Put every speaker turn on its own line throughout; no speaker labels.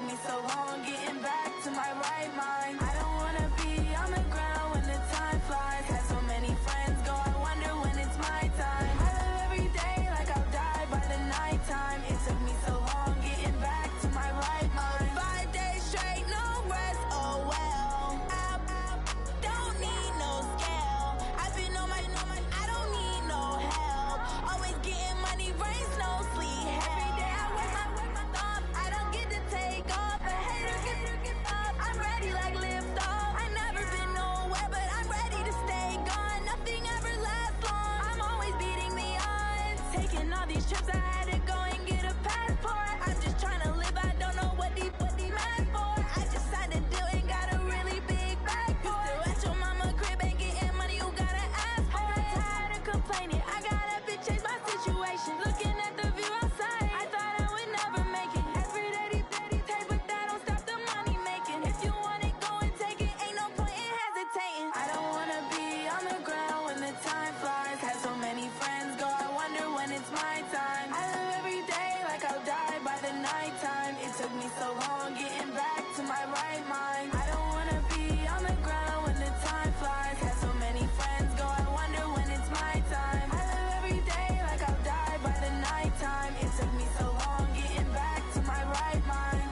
me so long getting back to my right mind. I don't wanna be on the ground when the time flies. Had so many friends go, I wonder when it's my time. I live every day like I'll die by the nighttime. It took me so long getting back to my right mind. 5 days straight, no rest, oh well. I don't need no scale. I've been on my, I don't need no help. Always getting money, rain, snow, sleet, every day I work my thumb. I don't get to take off, a hater get up. I'm ready like lift off. I never been nowhere, but I'm ready to stay gone. Nothing ever lasts long. I'm always beating the odds. Taking all these trips, I had to go and get a passport. I'm just trying to live, I don't know what they mad for. I just signed a deal and got a really big bag for it. Still at your mama crib, ain't getting money, you gotta ask for it. I'm tired of complaining, I got up and changed my situation. Looking at the view outside, I thought I would never make it. Every day they take, but that don't stop the money making. If you want it, go and take it, ain't no point in hesitating. I don't wanna be on the ground when the time flies. Had so many friends go, I wonder when it's my time. I live every day like I'll die by the nighttime. It took me so long getting back to my right mind. I don't wanna be on the ground when the time flies. Had so many friends go, I wonder when it's my time. I live every day like I'll die by the nighttime. It took me so long getting back to my right mind.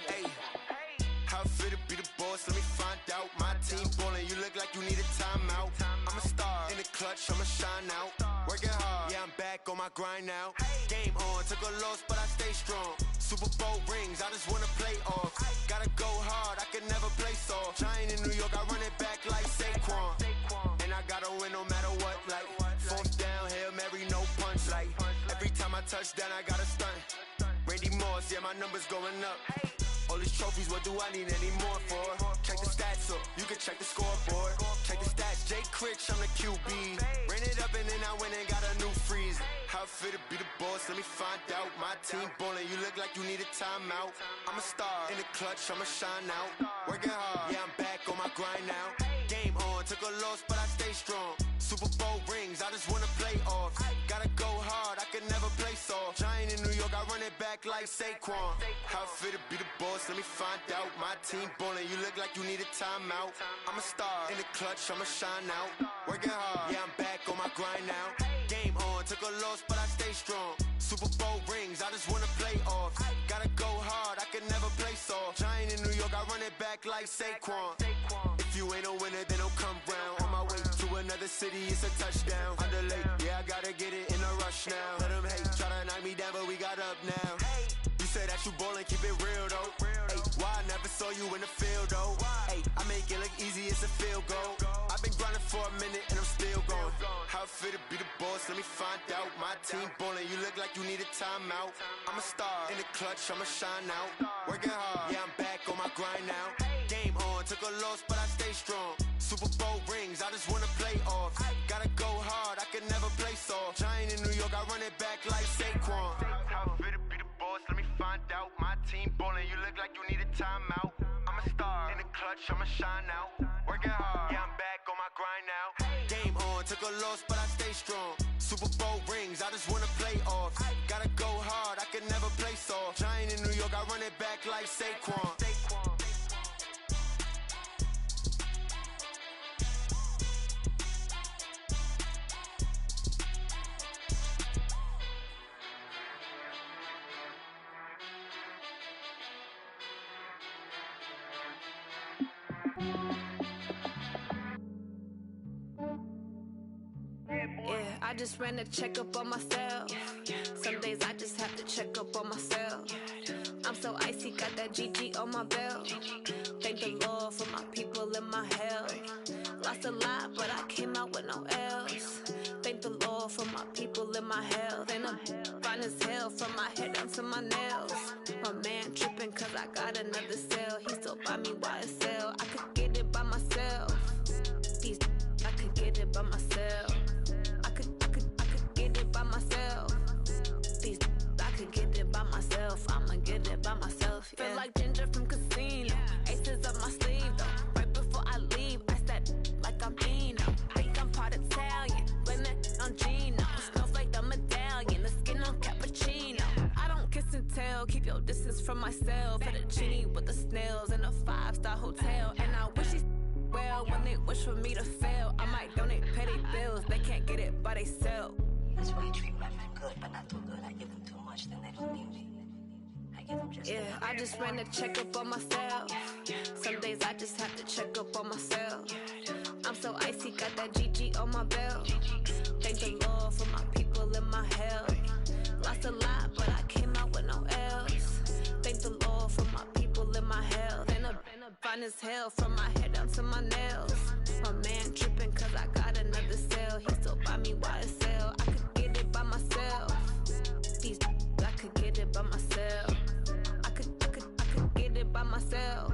Hey, how it feel to be the boss? Let me find out. My team ballin', you look like you need a timeout. I'm a star in the clutch, I'ma shine out. Working hard, yeah, I'm back on my grind now. Game on, took a loss, but I stay strong. Super Bowl rings, I just wanna play off. Gotta go hard, I can never play soft. Giant in New York, I run it back like Saquon. And I gotta win no matter what, like fourth down, Hail Mary, no punch. Like every time I touch down, I gotta stunt. Randy Moss, yeah, my numbers going up. All these trophies, what do I need any more for? Check the stats up, you can check the scoreboard. Check the stats, Jay Critch, I'm the QB. Ran it up and then I went and got a new freeze. How it feel to be the boss, let me find out. My team ballin', you look like you need a timeout. I'm a star in the clutch, I'ma shine out. Working hard, yeah, I'm back on my grind now. Game on, took a loss, but I stay strong. Super Bowl rings, I just wanna play off. Gotta go hard, I can never play soft. Giant in New York, I run it back like Saquon. How it feel to be the boss, let me find out. My team ballin', you look like you need a timeout. I'm a star in the clutch, I'ma shine out. Working hard, yeah, I'm back on my grind now. Game on, took a loss, but I stay strong. Super Bowl rings, I just wanna play off. Gotta go hard, I can never play soft. Giant in New York, I run it back like Saquon. If you ain't a winner, then don't come round. On my way to another city, it's a touchdown. Underlay, yeah, I gotta get it in a rush now. Let them hate, try to knock me down, but we got up now. You say that you ballin', keep it real though. Hey, why I never saw you in the field though? Hey, I make it look easy, it's a field goal. I've been grinding for a minute and I'm still going. How it feel to be the boss, let me find out. My team ballin', you look like you need a timeout. I'm a star in the clutch, I'ma shine out. Working hard, yeah, I'm back on my grind now. Game on, took a loss, but I stay strong. Super Bowl rings, I just wanna play off. Gotta go hard, I can never play soft. Giant in New York, I run it back like Saquon. How it feel to be the boss, let me find out. My team ballin', you look like you need a timeout. I'm a star in the clutch, I'ma shine out. Working hard, yeah, I'm back on my grind now. Game on, took a loss, but I stay strong. Super Bowl rings, I just wanna play off. Gotta go hard, I can never play soft. Giant in New York, I run it back like Saquon.
Yeah, I just ran a checkup on myself. Some days I just have to check up on myself. I'm so icy, got that GG on my belt. Thank the Lord for my people and my health. Lost a lot, but I came out with no L's. Thank the Lord for my people and my health. And I'm fine as hell from my head down to my nails. My man tripping cause I got another cell. He still buy me YSL. I could get it by myself. These I could get it by myself. I could get it by myself. These I could get it by myself. I'ma get it by myself. Yeah. Feel like Ginger from Casino. casino. Aces up my sleeve though. Right before I leave, I said like I'm Eno. Think I'm part Italian, blame it on Gino. Snowflake the medallion, the skin on cappuccino. I don't kiss and tell, keep your distance from myself. At a genie with the snails in a 5-star hotel. And I wish he's well when they wish for me to fail. I might donate petty bills, they can't get it by they self.
That's why you treat my friend good, but not too good. I give them too much, then they don't need me. I give them just
yeah, I just ran a checkup on myself. Some days I just have to check up on myself. I'm so icy, got that GG on my belt. Thank the Lord for my people in my health. Lost a lot, but I came out with no else. Thank the Lord for my people in my health. And a fine as hell from my head down to my nails. My man tripping cause I got another cell. He still buy me YSL. I could get it by myself. These I could get it by myself. I could get it by myself.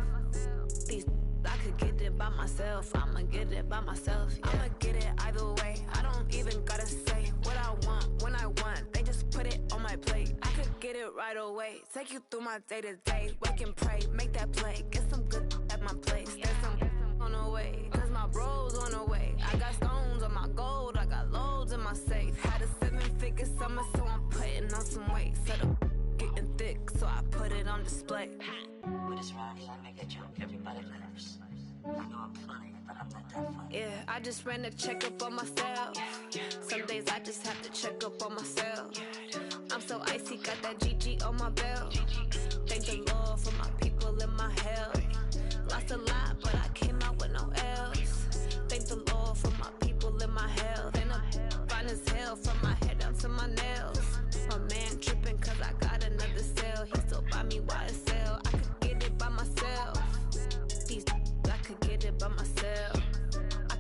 These I could get it by myself. I'ma get it by myself. Yeah. I'ma get it either way. I don't even gotta say what I want when I want. They just put it on my plate. I could get it right away. Take you through my day to day. Wake and pray, make that play. Get some good at my place. There's some on the way, cause my bros on the way. I got stones on my gold. I got loads in my safe. Had a 7-figure summer, so I'm putting on some weight. Set up getting thick, so I put it on display.
with this rhymes, I make a joke, everybody laughs. I know I'm funny, but I'm not that funny.
Yeah, I just ran a checkup on myself. Some days I just have to check up on myself. I'm so icy, got that GG on my belt. Thank the Lord for my people in my health. Lost a lot, but I came out with no else. Thank the Lord for my people in my health. And I'm fine as hell from my head down to my nails. My man tripping cause I got another cell. He still buy me YSL. I could get it by myself. These I could get it by myself. I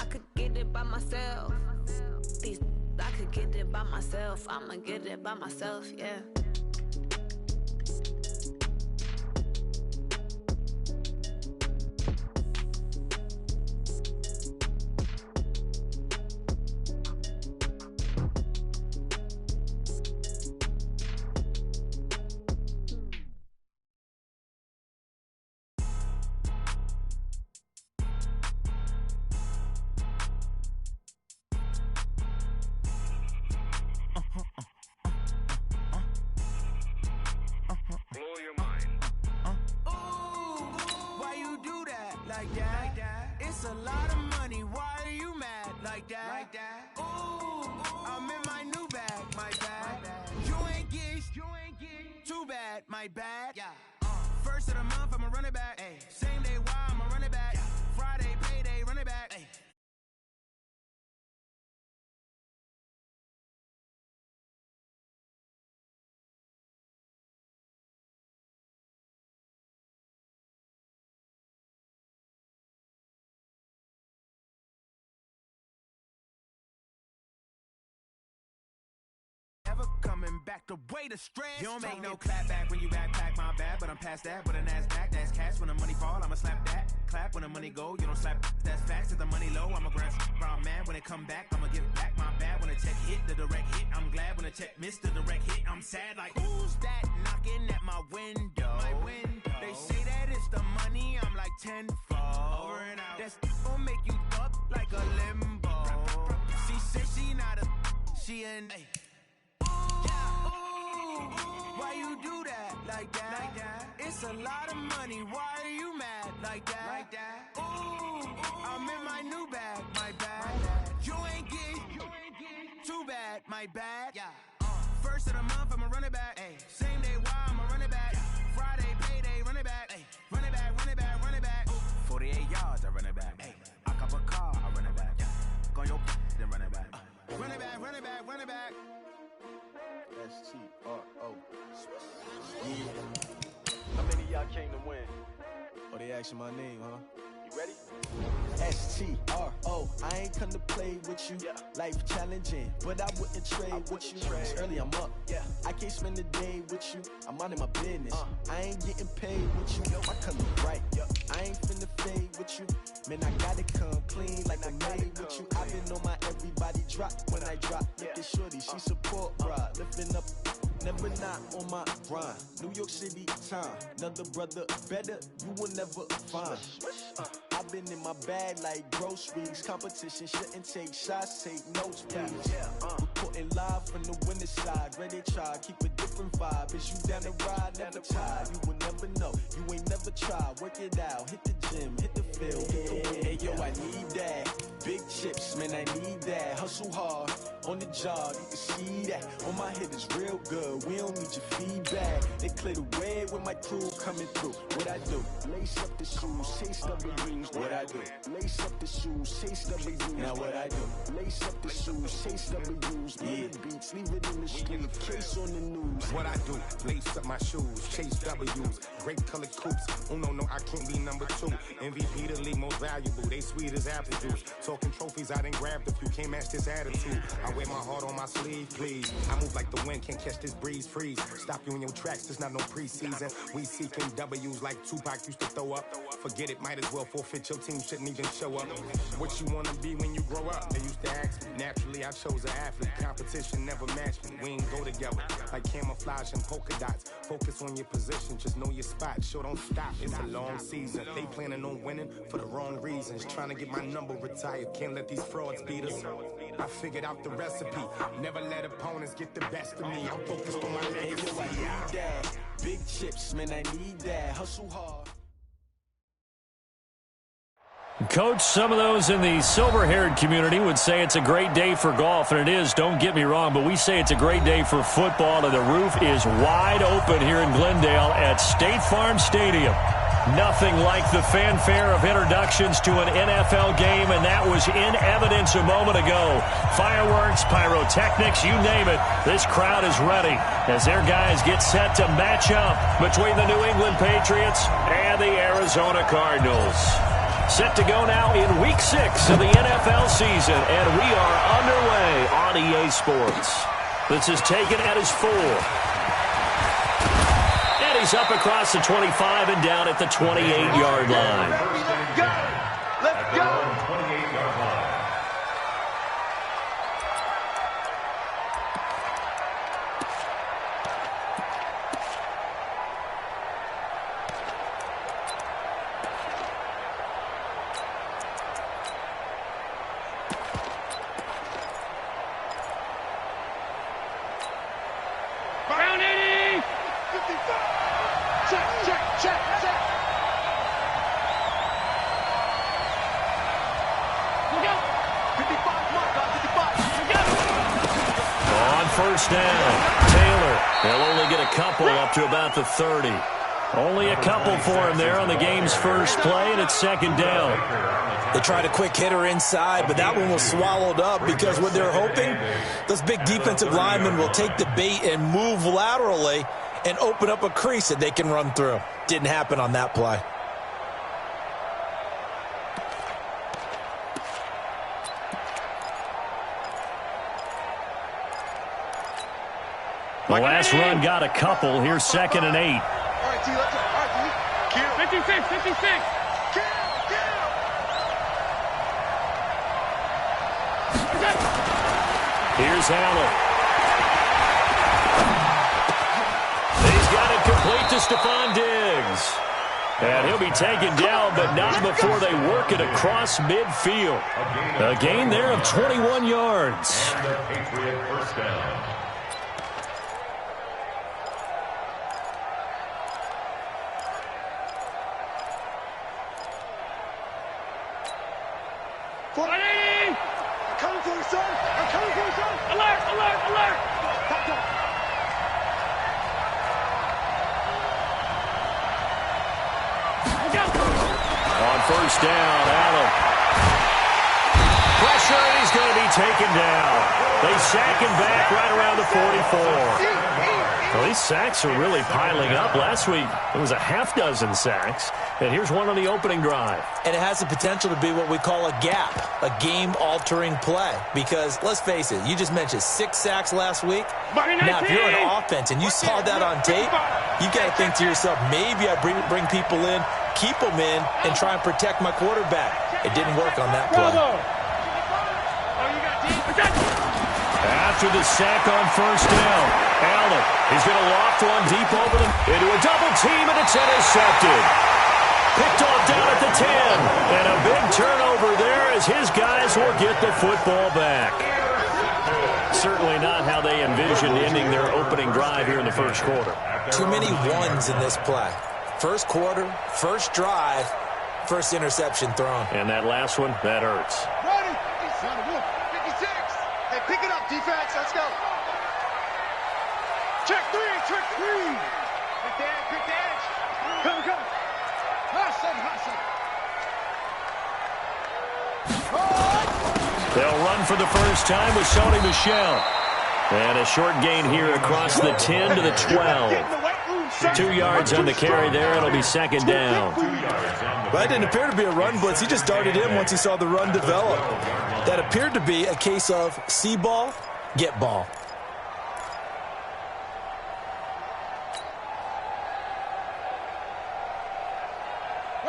could get it by myself. These I could get it by myself. I'ma get it by myself, yeah.
It's a lot of money, why are you mad like that? Ooh, I'm in my new bag, my bad. You ain't get too bad, my bad. First of the month, I'ma run it back. Same day, why I'ma run it back. Friday, payday, run it back. Coming back to way to stress. You don't make no clap back when you backpack, my bad. But I'm past that with a NASDAQ, that's cash. When the money fall, I'ma slap that. Clap when the money go, you don't slap. That's facts. If the money low, I'ma grab brown man. When it come back, I'ma give back my bad. When the check hit, the direct hit, I'm glad. When the check missed the direct hit, I'm sad. Like, who's that knocking at my window? They say that it's the money, I'm like tenfold. Over and out. That's gon' make you up like a limbo. She said she not a, she an why you do that like that? It's a lot of money, why are you mad like that? Ooh, I'm in my new bag, my bad. You ain't get too bad, my bad. First of the month, I'ma run it back. Same day, why I'ma run it back. Friday, payday, run it back. Run it back, run it back, run it back. 48 yards, I run it back. I cop a car, I run it back. Go your then run it back. Run it back, run it back, run it back.
S-T-R-O. Yeah. How many of y'all came to win? Oh, they asking my name, huh? You ready? S-T-R-O. I ain't come to play with you. Life challenging, but I wouldn't trade with you. It's early, I'm up. I can't spend the day with you. I'm minding my business. I ain't getting paid with you. My color bright. I ain't finna fade with you. Man, I gotta come clean like I made with you. I've been on my everybody drop when I drop. Look at shorty, she support, bro. Lifting up, never never not on my grind. New York City time. Another brother better, you will never find. I've been in my bag like groceries. Competition shouldn't take shots, take notes, please. Reporting live from the winning side. Ready to try, keep a different vibe. Is you down the ride, never tired. You will never know, you ain't never tried. Work it out, hit the gym, hit the field. Hey, yo, I need that. Big chips, man, I need that. Hustle hard, on the job, you can see that. On my head is real good, we don't need your feedback. They clear the way with my crew coming through. What I do? Lace up the shoes, chase W's. What I do? Lace up the shoes, chase W's. Now what I do? Lace up the shoes, chase W's. Yeah. Beats, leave it in the street, case on the news.
What I do? Lace up my shoes, chase W's. Great colored coops. Oh no, I can't be number 2. MVP the league most valuable. They sweet as apple juice. Talking trophies, I done grabbed a few. Can't match this attitude. I wear my heart on my sleeve, please. I move like the wind, can't catch this breeze, freeze. Stop you in your tracks, there's not no preseason. We seeking W's like Tupac used to throw up. Forget it, might as well forfeit. Your team shouldn't even show up. What you wanna be when you grow up? They used to ask me. Naturally, I chose an athlete. Competition never matched me. We ain't go together like camouflage and polka dots. Focus on your position, just know your spot. Sure, don't stop. It's a long season. They planning on winning for the wrong reasons. Trying to get my number retired. Can't let these frauds beat us. I figured out the recipe. Never let opponents get the best of me. I'm focused on my legacy.
I need that. Big chips, man, I need that. Hustle hard.
Coach, some of those in the silver-haired community would say it's a great day for golf, and it is, don't get me wrong, but we say it's a great day for football, and the roof is wide open here in Glendale at State Farm Stadium. Nothing like the fanfare of introductions to an NFL game, and that was in evidence a moment ago. Fireworks, pyrotechnics, you name it. This crowd is ready as their guys get set to match up between the New England Patriots and the Arizona Cardinals. Set to go now in Week 6 of the NFL season, and we are underway on EA Sports. This is taken at his 4. And he's up across the 25 and down at the 28-yard line.
Let's go! Let's go!
28-yard line.
First down. Taylor, they'll only get a couple up to about the 30. Only a couple for him there on the game's first play, and it's second down.
They tried a quick hitter inside, but that one was swallowed up because what they're hoping, those big defensive linemen will take the bait and move laterally and open up a crease that they can run through. Didn't happen on that play.
The last run got a couple. Here's second and 8.
All right, T, let's go. All right, T. Kill. 56, 56. Kill.
Here's Allen. He's got it complete to Stephon Diggs. And he'll be taken down, but not before they work it across midfield. A gain there of 21 yards.
And the Patriot first down.
First down, Allen. Pressure, and he's going to be taken down. They sack him back right around the 44. Well, these sacks are really piling up. Last week, it was a half-dozen sacks. And here's one on the opening drive.
And it has the potential to be what we call a gap, a game-altering play. Because, let's face it, you just mentioned 6 sacks last week. Now, if you're an offense and you saw that on tape, you got to think to yourself, maybe I bring people in, keep them in, and try and protect my quarterback. It didn't work on that play.
And after the sack on first down. Allen, he's going to loft one deep over them into a double team, and it's intercepted. Picked off down at the 10. And a big turnover there as his guys will get the football back. Certainly not how they envisioned ending their opening drive here in the first quarter.
Too many ones in this play. First quarter, first drive, first interception thrown.
And that last one, that hurts.
Ready? 56. Hey, pick it up, defense. Let's go. Check three. Quick the edge. Come. Hot second.
They'll run for the first time with Sony Michel. And a short gain here across the 10 to the 12. 2 yards on the carry there. It'll be second down.
That didn't appear to be a run blitz. He just darted in once he saw the run develop. That appeared to be a case of see ball, get ball.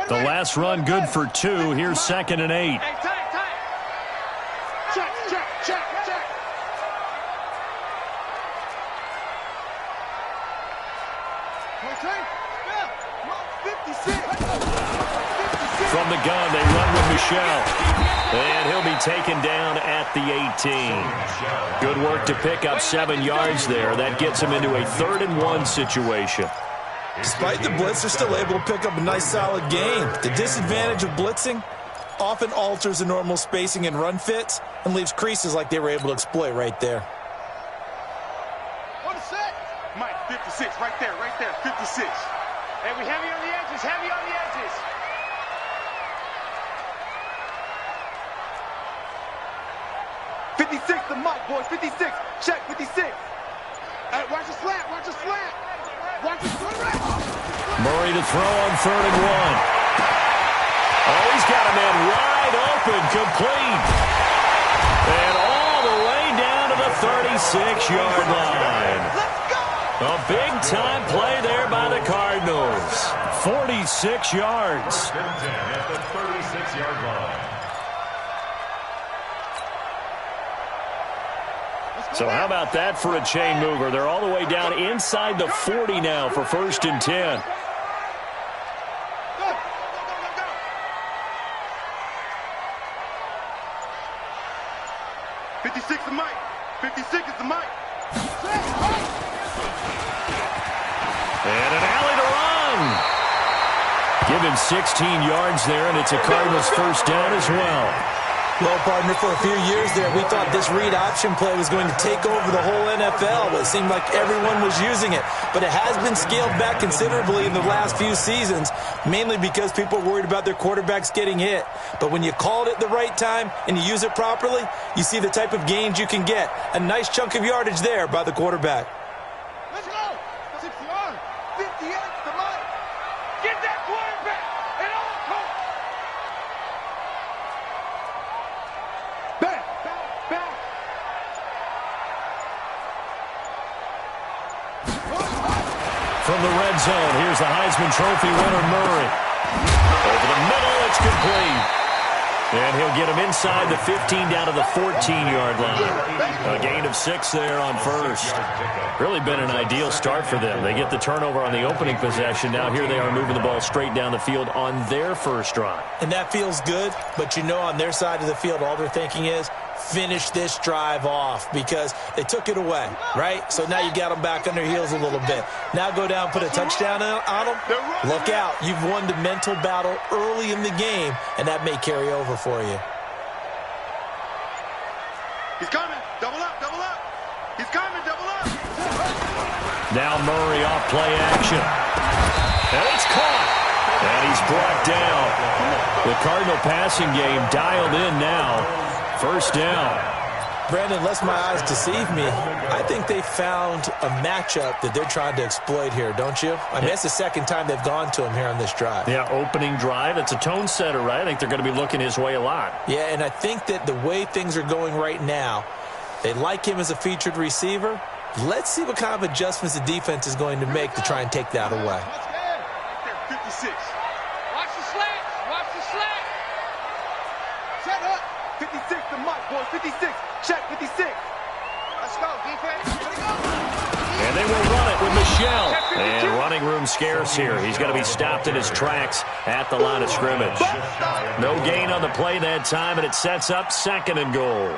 The last run good for 2. Here's 2nd and 8.
Hey, tight. Check.
From the gun, they run with Michel. And he'll be taken down at the 18. Good work to pick up 7 yards there. That gets him into a 3rd and 1 situation.
Despite the blitz, they're still able to pick up a nice, solid gain. The disadvantage of blitzing often alters the normal spacing and run fits and leaves creases like they were able to exploit right there.
What a set. Mike, 56, right there, 56. Hey, we heavy on the edges. 56 to Mike, boys, 56. Check, 56. Hey, watch the slant.
Murray to throw on 3rd and 1. Oh, he's got a man wide open, complete. And all the way down to the 36-yard line. A big-time play there by the Cardinals. 46 yards.
At the 36-yard line.
So how about that for a chain mover? They're all the way down inside the 40 now for 1st and 10. And an alley to run. Give him 16 yards there, and it's a Cardinals first down as well.
Well, partner, for a few years there, we thought this read option play was going to take over the whole NFL. It seemed like everyone was using it. But it has been scaled back considerably in the last few seasons, mainly because people are worried about their quarterbacks getting hit. But when you call it at the right time and you use it properly, you see the type of gains you can get. A nice chunk of yardage there by the quarterback.
Let's go. 60-yard. 58 to Mike. Get that quarterback. And all coach. Back.
From the red zone, here's the Heisman Trophy winner, Murray. Over the middle, it's complete. And he'll get him inside the 15 down to the 14-yard line. A gain of 6 there on first. Really been an ideal start for them. They get the turnover on the opening possession. Now here they are moving the ball straight down the field on their first drive.
And that feels good, but you know on their side of the field, all they're thinking is, finish this drive off because they took it away, right? So now you got them back on their heels a little bit. Now go down, put a touchdown on them. Look out. You've won the mental battle early in the game, and that may carry over for you.
He's coming. Double up. He's coming. Double up.
Now Murray off play action. And it's caught. And he's brought down. The Cardinal passing game dialed in now. First down.
Brandon, lest my eyes deceive me, I think they found a matchup that they're trying to exploit here, don't you? I mean, that's the second time they've gone to him here on this drive.
Yeah, opening drive. It's a tone setter, right? I think they're going to be looking his way a lot.
Yeah, and I think that the way things are going right now, they like him as a featured receiver. Let's see what kind of adjustments the defense is going to make to try and take that away.
56. Watch the slant. Set up. 56 to Mike, boys. 56. Check, 56. Let's go, defense.
And they will run it with Michelle. And running room scarce here. He's going to be stopped in his tracks at the line of scrimmage. No gain on the play that time, and it sets up 2nd and goal.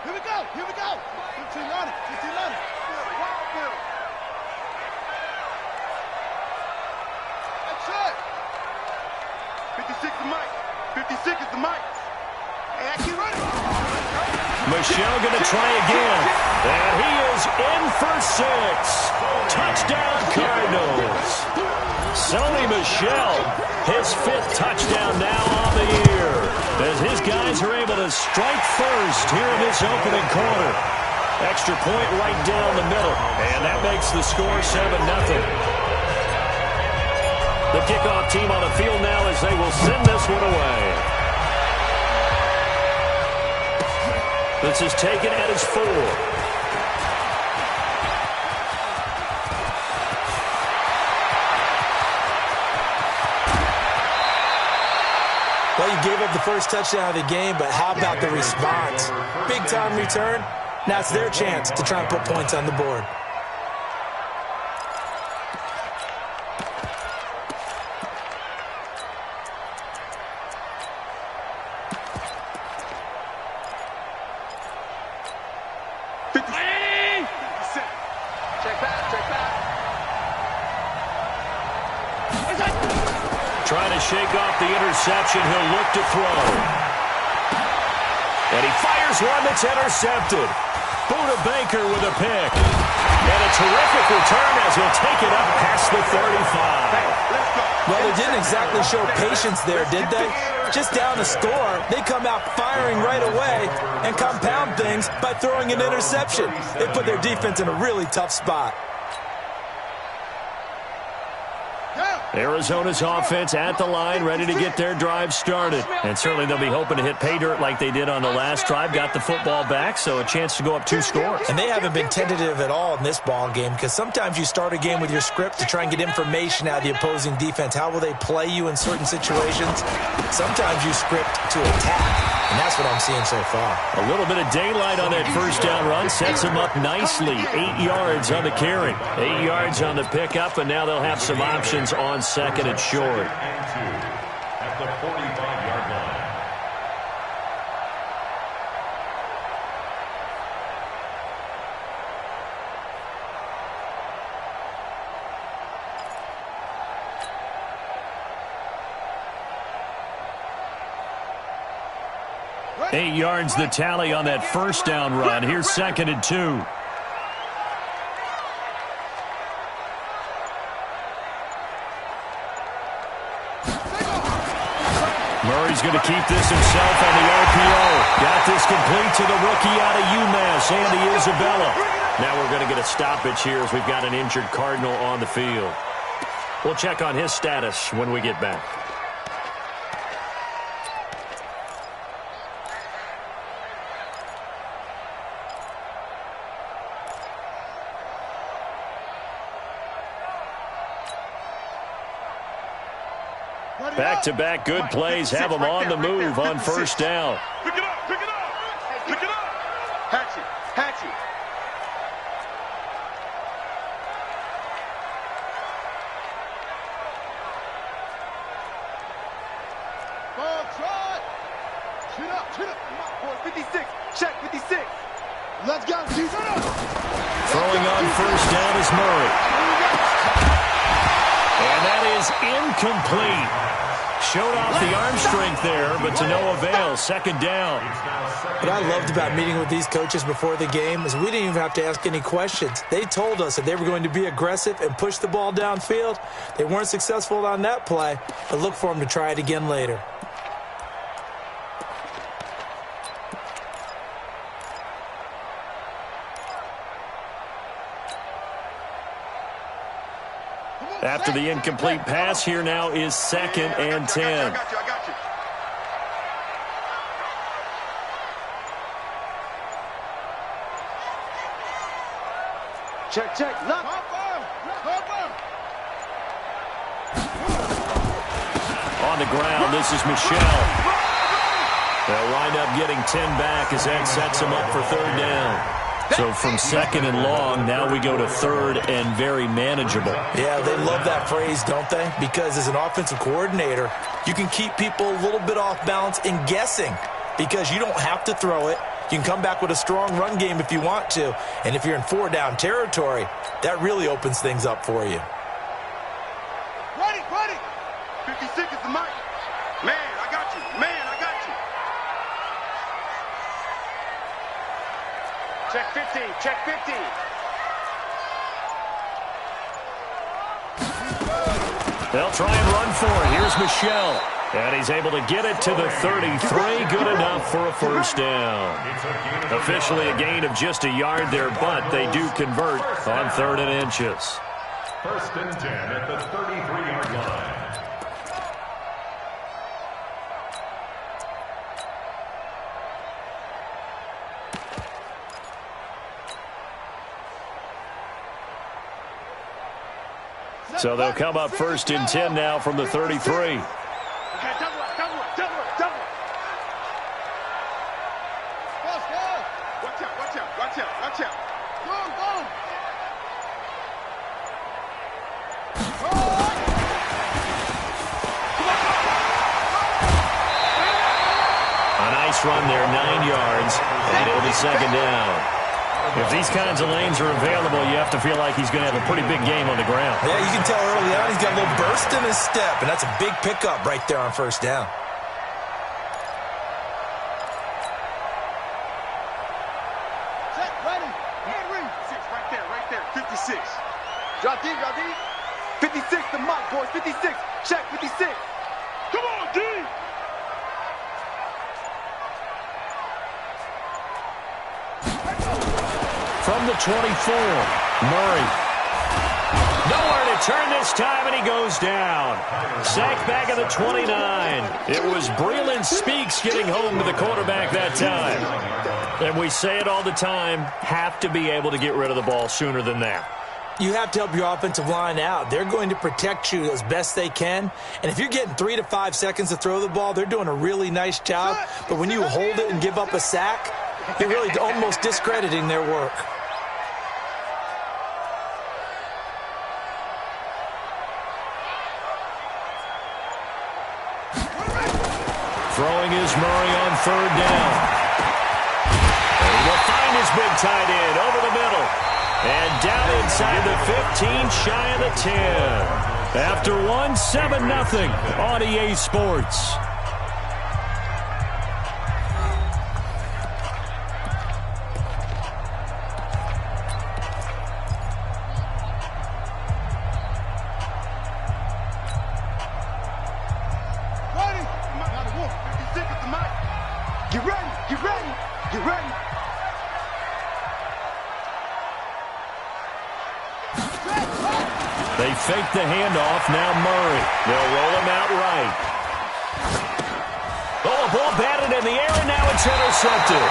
Here we go. Here we go. 15 on it. 15 on it. That's it. 56 is Mike. 56 is the Mike. And keep running.
Michelle going to try again. And he is in for 6. Touchdown, Cardinals. Sony Michel, his 5th touchdown now on the year, as his guys are able to strike first here in this opening quarter. Extra point right down the middle, and that makes the score 7-0. The kickoff team on the field now as they will send this one away. This is taken at his 4.
Well, you gave up the first touchdown of the game, but how about the response? Big-time return. Now it's their chance to try and put points on the board.
Trying to shake off the interception. He'll look to throw. And he fires one that's intercepted. Buda Baker with a pick. And a terrific return as he'll take it up past the 35.
Well, they didn't exactly show patience there, did they? Just down a score, they come out firing right away and compound things by throwing an interception. They put their defense in a really tough spot.
Arizona's offense at the line, ready to get their drive started. And certainly they'll be hoping to hit pay dirt like they did on the last drive. Got the football back, so a chance to go up 2 scores.
And they haven't been tentative at all in this ball game, because sometimes you start a game with your script to try and get information out of the opposing defense. How will they play you in certain situations? Sometimes you script to attack. And that's what I'm seeing so far.
A little bit of daylight on that first down run sets them up nicely. 8 yards on the carry. 8 yards on the pickup, and now they'll have some options on 2nd and short.
At the 45-yard line.
Eight yards the tally on that first down run. Here's 2nd and 2. Murray's going to keep this himself on the RPO. Got this complete to the rookie out of UMass, Andy Isabella. Now we're going to get a stoppage here as we've got an injured Cardinal on the field. We'll check on his status when we get back. Back-to-back good plays have them on the move on first down.
Pick it up, pick it up, pick it up. Hatch it, hatch it. Ball try. Shoot up, shoot up. 56, check 56. Let's go, shoot up.
Throwing on first down is Murray. And that is incomplete. Showed off the arm strength there, but to no avail. 2nd down.
What I loved about meeting with these coaches before the game is we didn't even have to ask any questions. They told us that they were going to be aggressive and push the ball downfield. They weren't successful on that play, but look for them to try it again later.
After the incomplete pass, here now is 2nd and 10.
I got you. Check. Look.
the ground. This is Michelle. They'll wind up getting 10 back as that sets them up for third down. So from second and long, now we go to third and very manageable.
Yeah, they love that phrase, don't they? Because as an offensive coordinator, you can keep people a little bit off balance and guessing because you don't have to throw it. You can come back with a strong run game if you want to. And if you're in 4-down territory, that really opens things up for you.
Ready, ready. 56 is the mic. Man, I got you. Man, I got you. Check 15, check 15.
They'll try and run for it. Here's Michelle. And he's able to get it to the 33. Good enough for a first down. Officially a gain of just a yard there, but they do convert on 3rd and inches.
1st and 10 at the 33-yard line.
So they'll come up 1st and 10 now from the 33.
Okay, double it, double it, double it, double it. Watch out, watch out, watch out, watch out. Go, go.
A nice run there, 9 yards, and it'll be 2nd down. If these kinds of lanes are available, you have to feel like he's going to have a pretty big game on the ground.
Yeah, you can tell early on he's got a little burst in his step, and that's a big pickup right there on 1st down.
Check, ready. Hand read. 6, right there, 56. Drop deep, drop deep. 56, the mic, boys, 56. Check, 56. Come on, D.
From the 24, Murray. Nowhere to turn this time, and he goes down. Sacked back at the 29. It was Breland Speaks getting home to the quarterback that time. And we say it all the time, have to be able to get rid of the ball sooner than that.
You have to help your offensive line out. They're going to protect you as best they can. And if you're getting 3 to 5 seconds to throw the ball, they're doing a really nice job. But when you hold it and give up a sack, you're really almost discrediting their work.
Throwing is Murray on 3rd down. And he will find his big tight end over the middle. And down inside the 15, shy of the 10. After 1, 7-0 on EA Sports. They fake the handoff. Now Murray. They'll roll him out right. Oh, a ball batted in the air, and now it's intercepted.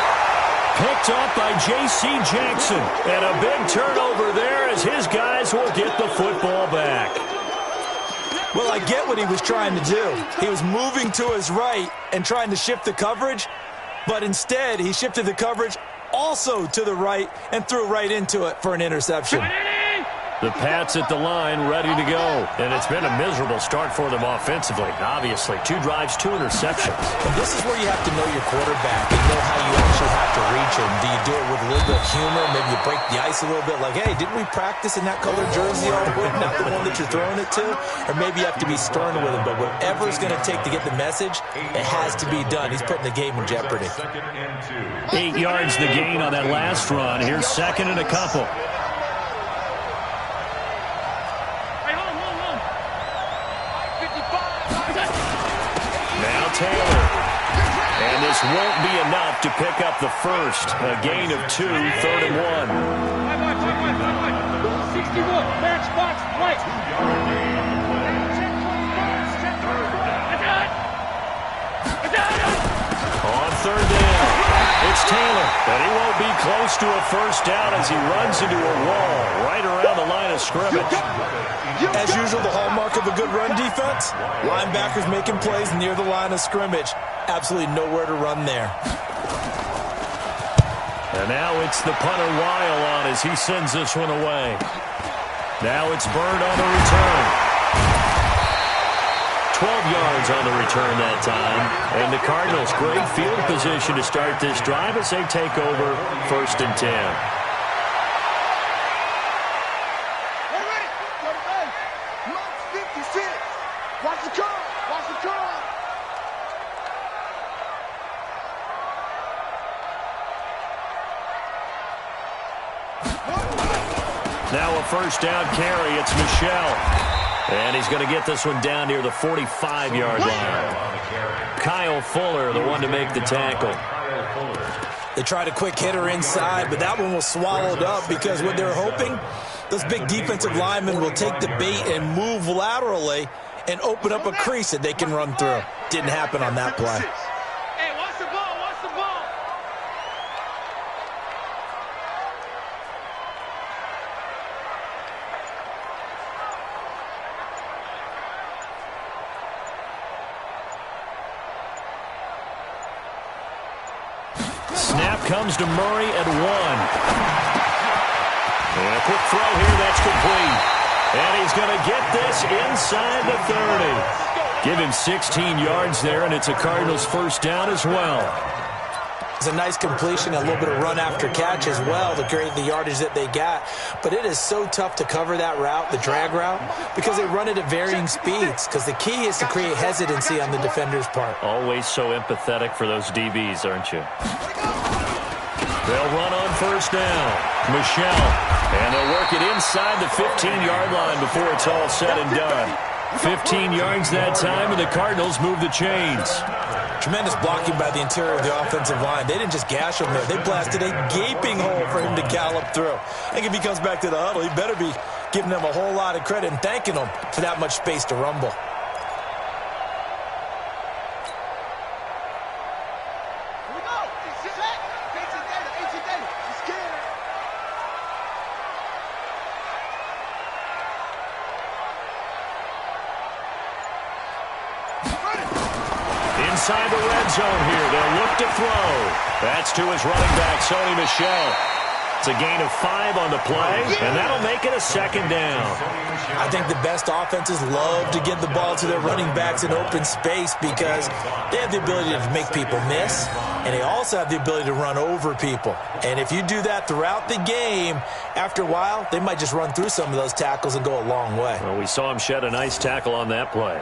Picked up by J.C. Jackson. And a big turnover there as his guys will get the football back.
Well, I get what he was trying to do. He was moving to his right and trying to shift the coverage, but instead he shifted the coverage also to the right and threw right into it for an interception.
The Pats at the line, ready to go. And it's been a miserable start for them offensively, obviously. 2 drives, 2 interceptions.
And this is where you have to know your quarterback and know how you actually have to reach him. Do you do it with a little bit of humor? Maybe you break the ice a little bit, like, hey, didn't we practice in that colored jersey all week, not the one that you're throwing it to? Or maybe you have to be stern with him. But whatever it's going to take to get the message, it has to be done. He's putting the game in jeopardy.
8 yards the gain on that last run. Here's 2nd and a couple. Taylor. And this won't be enough to pick up the first. A gain of 2, 3rd and 1.
61, match box, right.
On 3rd down, it's Taylor. And he won't be close to a first down as he runs into a wall right around the line of scrimmage.
As usual, the hallmark of a good run defense, linebackers making plays near the line of scrimmage. Absolutely nowhere to run there.
And now it's the punter Weil on as he sends this one away. Now it's Bird on the return. 12 yards on the return that time. And the Cardinals, great field position to start this drive as they take over 1st and 10.
Watch the curve! Watch the curve!
Now a first down carry. It's Michel. And he's going to get this one down near the 45-yard line. Kyle Fuller, the one to make the tackle.
They tried a quick hitter inside, but that one was swallowed up because what they're hoping, those big defensive linemen will take the bait and move laterally and open up a crease that they can run through. Didn't happen on that play.
Hey, watch the ball, watch the ball.
Snap comes to Murray at 1. And a quick throw here, that's complete. And he's going to get this inside the 30. Give him 16 yards there, and it's a Cardinals first down as well.
It's a nice completion, a little bit of run after catch as well to create the yardage that they got. But it is so tough to cover that route, the drag route, because they run it at varying speeds. Because the key is to create hesitancy on the defender's part.
Always so empathetic for those DBs, aren't you? They'll run on first down. Michel. And they'll work it inside the 15-yard line before it's all said and done. 15 yards that time, and the Cardinals move the chains.
Tremendous blocking by the interior of the offensive line. They didn't just gash him there. They blasted a gaping hole for him to gallop through. I think if he comes back to the huddle, he better be giving them a whole lot of credit and thanking them for that much space to rumble.
Inside the red zone here. They'll look to throw. That's to his running back, Sony Michel. It's a gain of 5 on the play, and that'll make it a second down.
I think the best offenses love to get the ball to their running backs in open space because they have the ability to make people miss, and they also have the ability to run over people. And if you do that throughout the game, after a while, they might just run through some of those tackles and go a long way.
Well, we saw him shed a nice tackle on that play.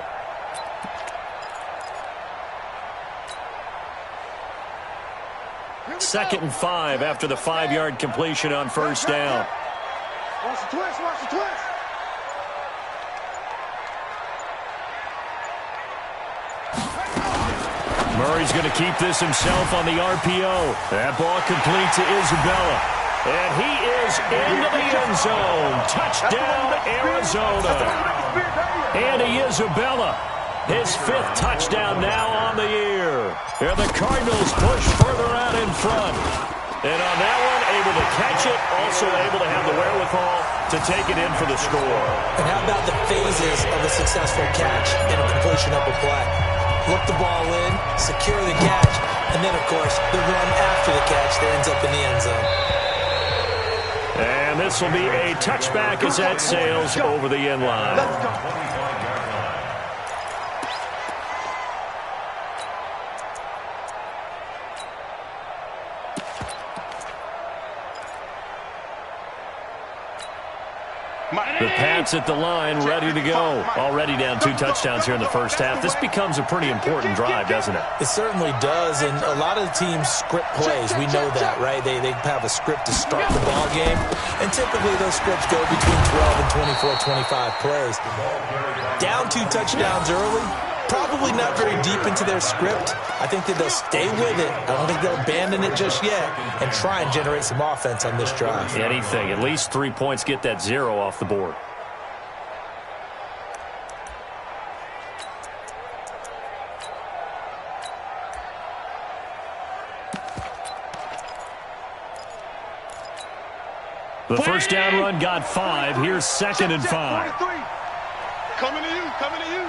Second and 5 after the 5-yard completion on first down.
Watch the twist, watch the twist.
Murray's going to keep this himself on the RPO. That ball complete to Isabella. And he is into the end zone. Touchdown, Arizona. Andy Isabella. His 5th touchdown now on the year. And the Cardinals push further out in front. And on that one, able to catch it, also able to have the wherewithal to take it in for the score.
And how about the phases of a successful catch and a completion of a play? Look the ball in, secure the catch, and then, of course, the run after the catch that ends up in the end zone.
And this will be a touchback as that sails over the end line.
Let's go.
The Pats at the line, ready to go. Already down 2 touchdowns here in the first half. This becomes a pretty important drive, doesn't it?
It certainly does, and a lot of the teams script plays. We know that, right? They have a script to start the ball game, and typically those scripts go between 12 and 24, 25 plays. Down 2 touchdowns early, probably not very deep into their script. I think that they'll stay with it. I don't think they'll abandon it just yet and try and generate some offense on this drive.
Anything. At least 3 points, get that 0 off the board. The first down run got 5. Here's 2nd and 5.
Coming to you. Coming to you.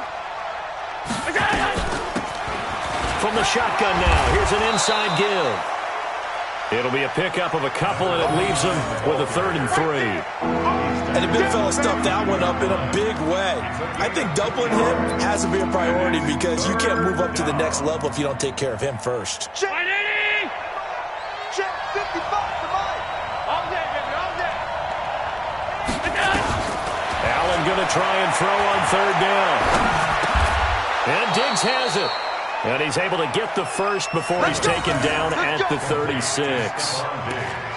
From the shotgun now, here's an inside give. It'll be a pickup of a couple, and it leaves them with a 3rd and 3.
And the big fella stuffed that one up in a big way. I think doubling him has to be a priority because you can't move up to the next level if you don't take care of him first.
Check. Check 55 to Mike. All day, baby, all day.
Allen going to try and throw on 3rd down. And Diggs has it. And he's able to get the first before he's taken down at the 36.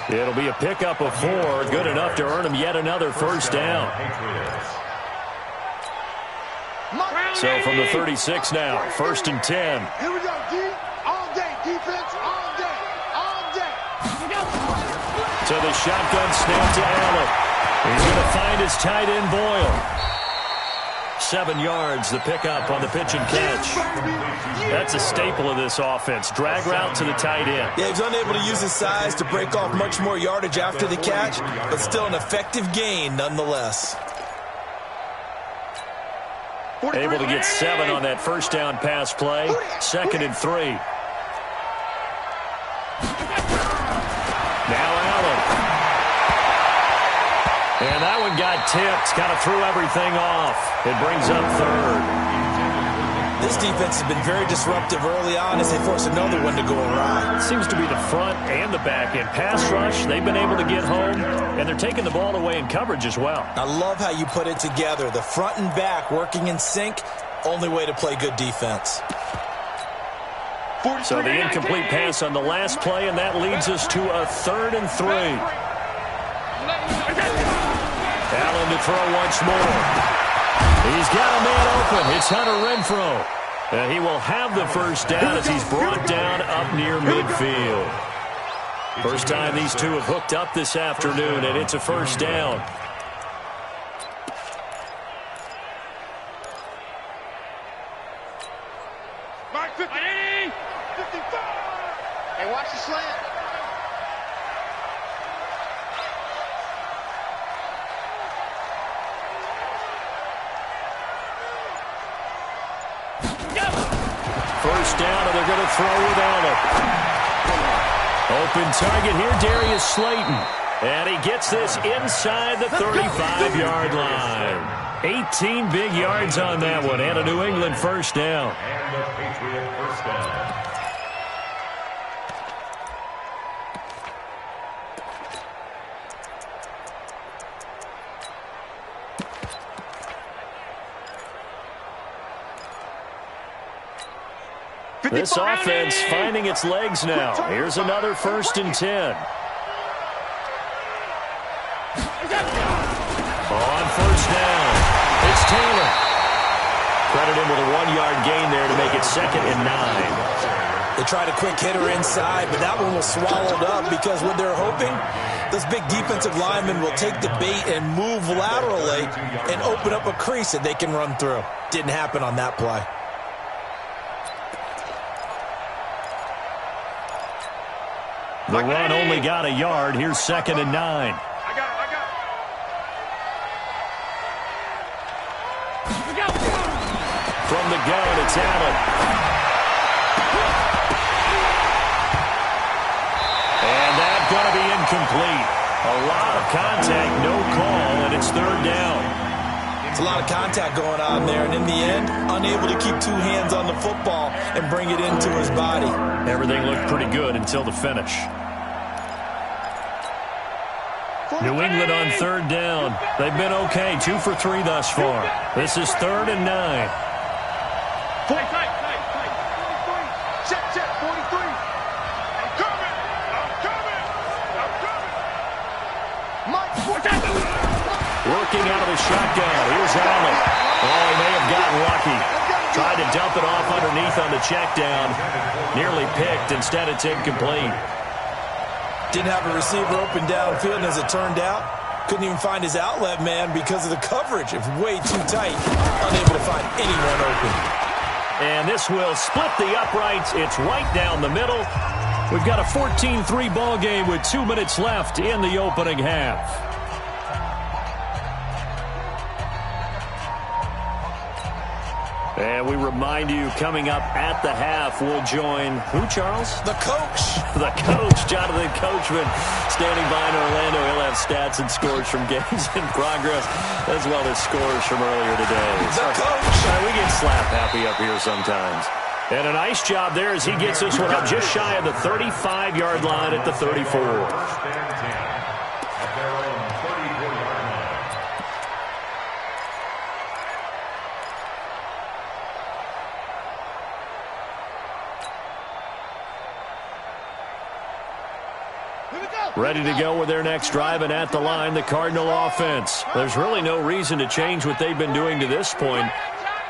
It'll be a pickup of 4, good enough to earn him yet another first down. So from the 36 now, 1st and 10.
Here we go, D. All day, defense, all day, all day.
So the shotgun snap to Allen. He's going to find his tight end Boyle. 7 yards, the pickup on the pitch and catch. That's a staple of this offense. Drag route to the tight end.
Yeah, he's unable to use his size to break off much more yardage after the catch, but still an effective gain nonetheless.
Able to get 7 on that first down pass play. 2nd and 3. Now Allen. And that one got tipped. Kind of threw everything off. It brings up 3rd.
This defense has been very disruptive early on as they force another one to go awry.
It seems to be the front and the back end. Pass rush, they've been able to get home, and they're taking the ball away in coverage as well.
I love how you put it together. The front and back working in sync, only way to play good defense.
So the incomplete pass on the last play, and that leads us to a 3rd and 3. Allen to throw once more. He's got a man open. It's Hunter Renfrow. And he will have the first down as he's brought down up near midfield. First time these two have hooked up this afternoon, and it's a first down.
Mark 50. 55. Hey, watch the slant.
First down, and they're going to throw without it. Open target here, Darius Slayton. And he gets this inside the 35-yard line. 18 big yards on that one, and a New England first down.
And the Patriot first down.
This offense finding its legs now. Here's another 1st and 10. On first down, it's Taylor. Credit him with a 1-yard gain there to make it 2nd and 9.
They tried a quick hitter inside, but that one was swallowed up because what they're hoping, those big defensive linemen will take the bait and move laterally and open up a crease that they can run through. Didn't happen on that play.
The run only got a yard. Here's 2nd and 9.
I got it.
From the gun, it's Allen. And that's going to be incomplete. A lot of contact, no call, and it's 3rd down.
It's a lot of contact going on there, and in the end, unable to keep 2 hands on the football and bring it into his body.
Everything looked pretty good until the finish. New England on 3rd down. They've been okay, 2 for 3 thus far. This is 3rd and 9.
Tight. 43. Check, 43. I'm coming. Mike,
Working out of the shotgun. Here's Allen. Oh, he may have gotten lucky. Tried to dump it off underneath on the check down. Nearly picked. Instead, it's incomplete.
Didn't have a receiver open downfield, and as it turned out, couldn't even find his outlet man because of the coverage. It was way too tight. Unable to find anyone open.
And this will split the uprights. It's right down the middle. We've got a 14-3 ball game with 2 minutes left in the opening half. And we remind you, coming up at the half, we'll join who, Charles?
The coach.
The coach, Jonathan Coachman, standing by in Orlando. He'll have stats and scores from games in progress, as well as scores from earlier today.
The coach.
We get slap happy up here sometimes. And a nice job there as he gets this one up just shy of the 35-yard line at the 34. Ready to go with their next drive, and at the line, the Cardinal offense. There's really no reason to change what they've been doing to this point.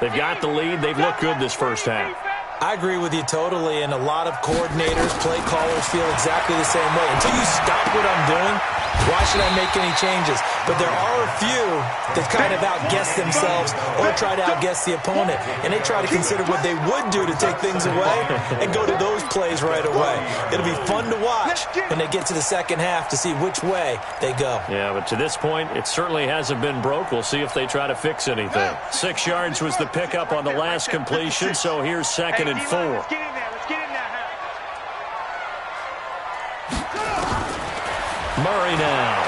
They've got the lead. They've looked good this first half.
I agree with you totally, and a lot of coordinators, play callers feel exactly the same way. Until you stop what I'm doing, why should I make any changes? But there are a few that kind of outguess themselves or try to outguess the opponent, and they try to consider what they would do to take things away and go to those plays right away. It'll be fun to watch when they get to the second half to see which way they go.
Yeah, but to this point, it certainly hasn't been broke. We'll see if they try to fix anything. 6 yards was the pickup on the last completion, so here's 2nd and 4.
Let's get in there. Let's get in there.
Murray now.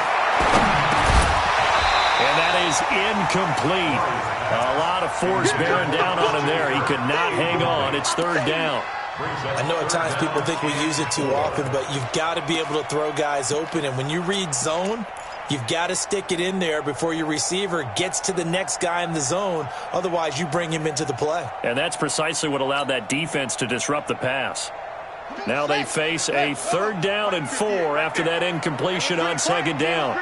And that is incomplete. A lot of force bearing down on him there. He could not hang on. It's 3rd down.
I know at times people think we use it too often, but you've got to be able to throw guys open. And when you read zone, you've got to stick it in there before your receiver gets to the next guy in the zone. Otherwise, you bring him into the play.
And that's precisely what allowed that defense to disrupt the pass. Now they face a 3rd down and 4 after that incompletion on 2nd down.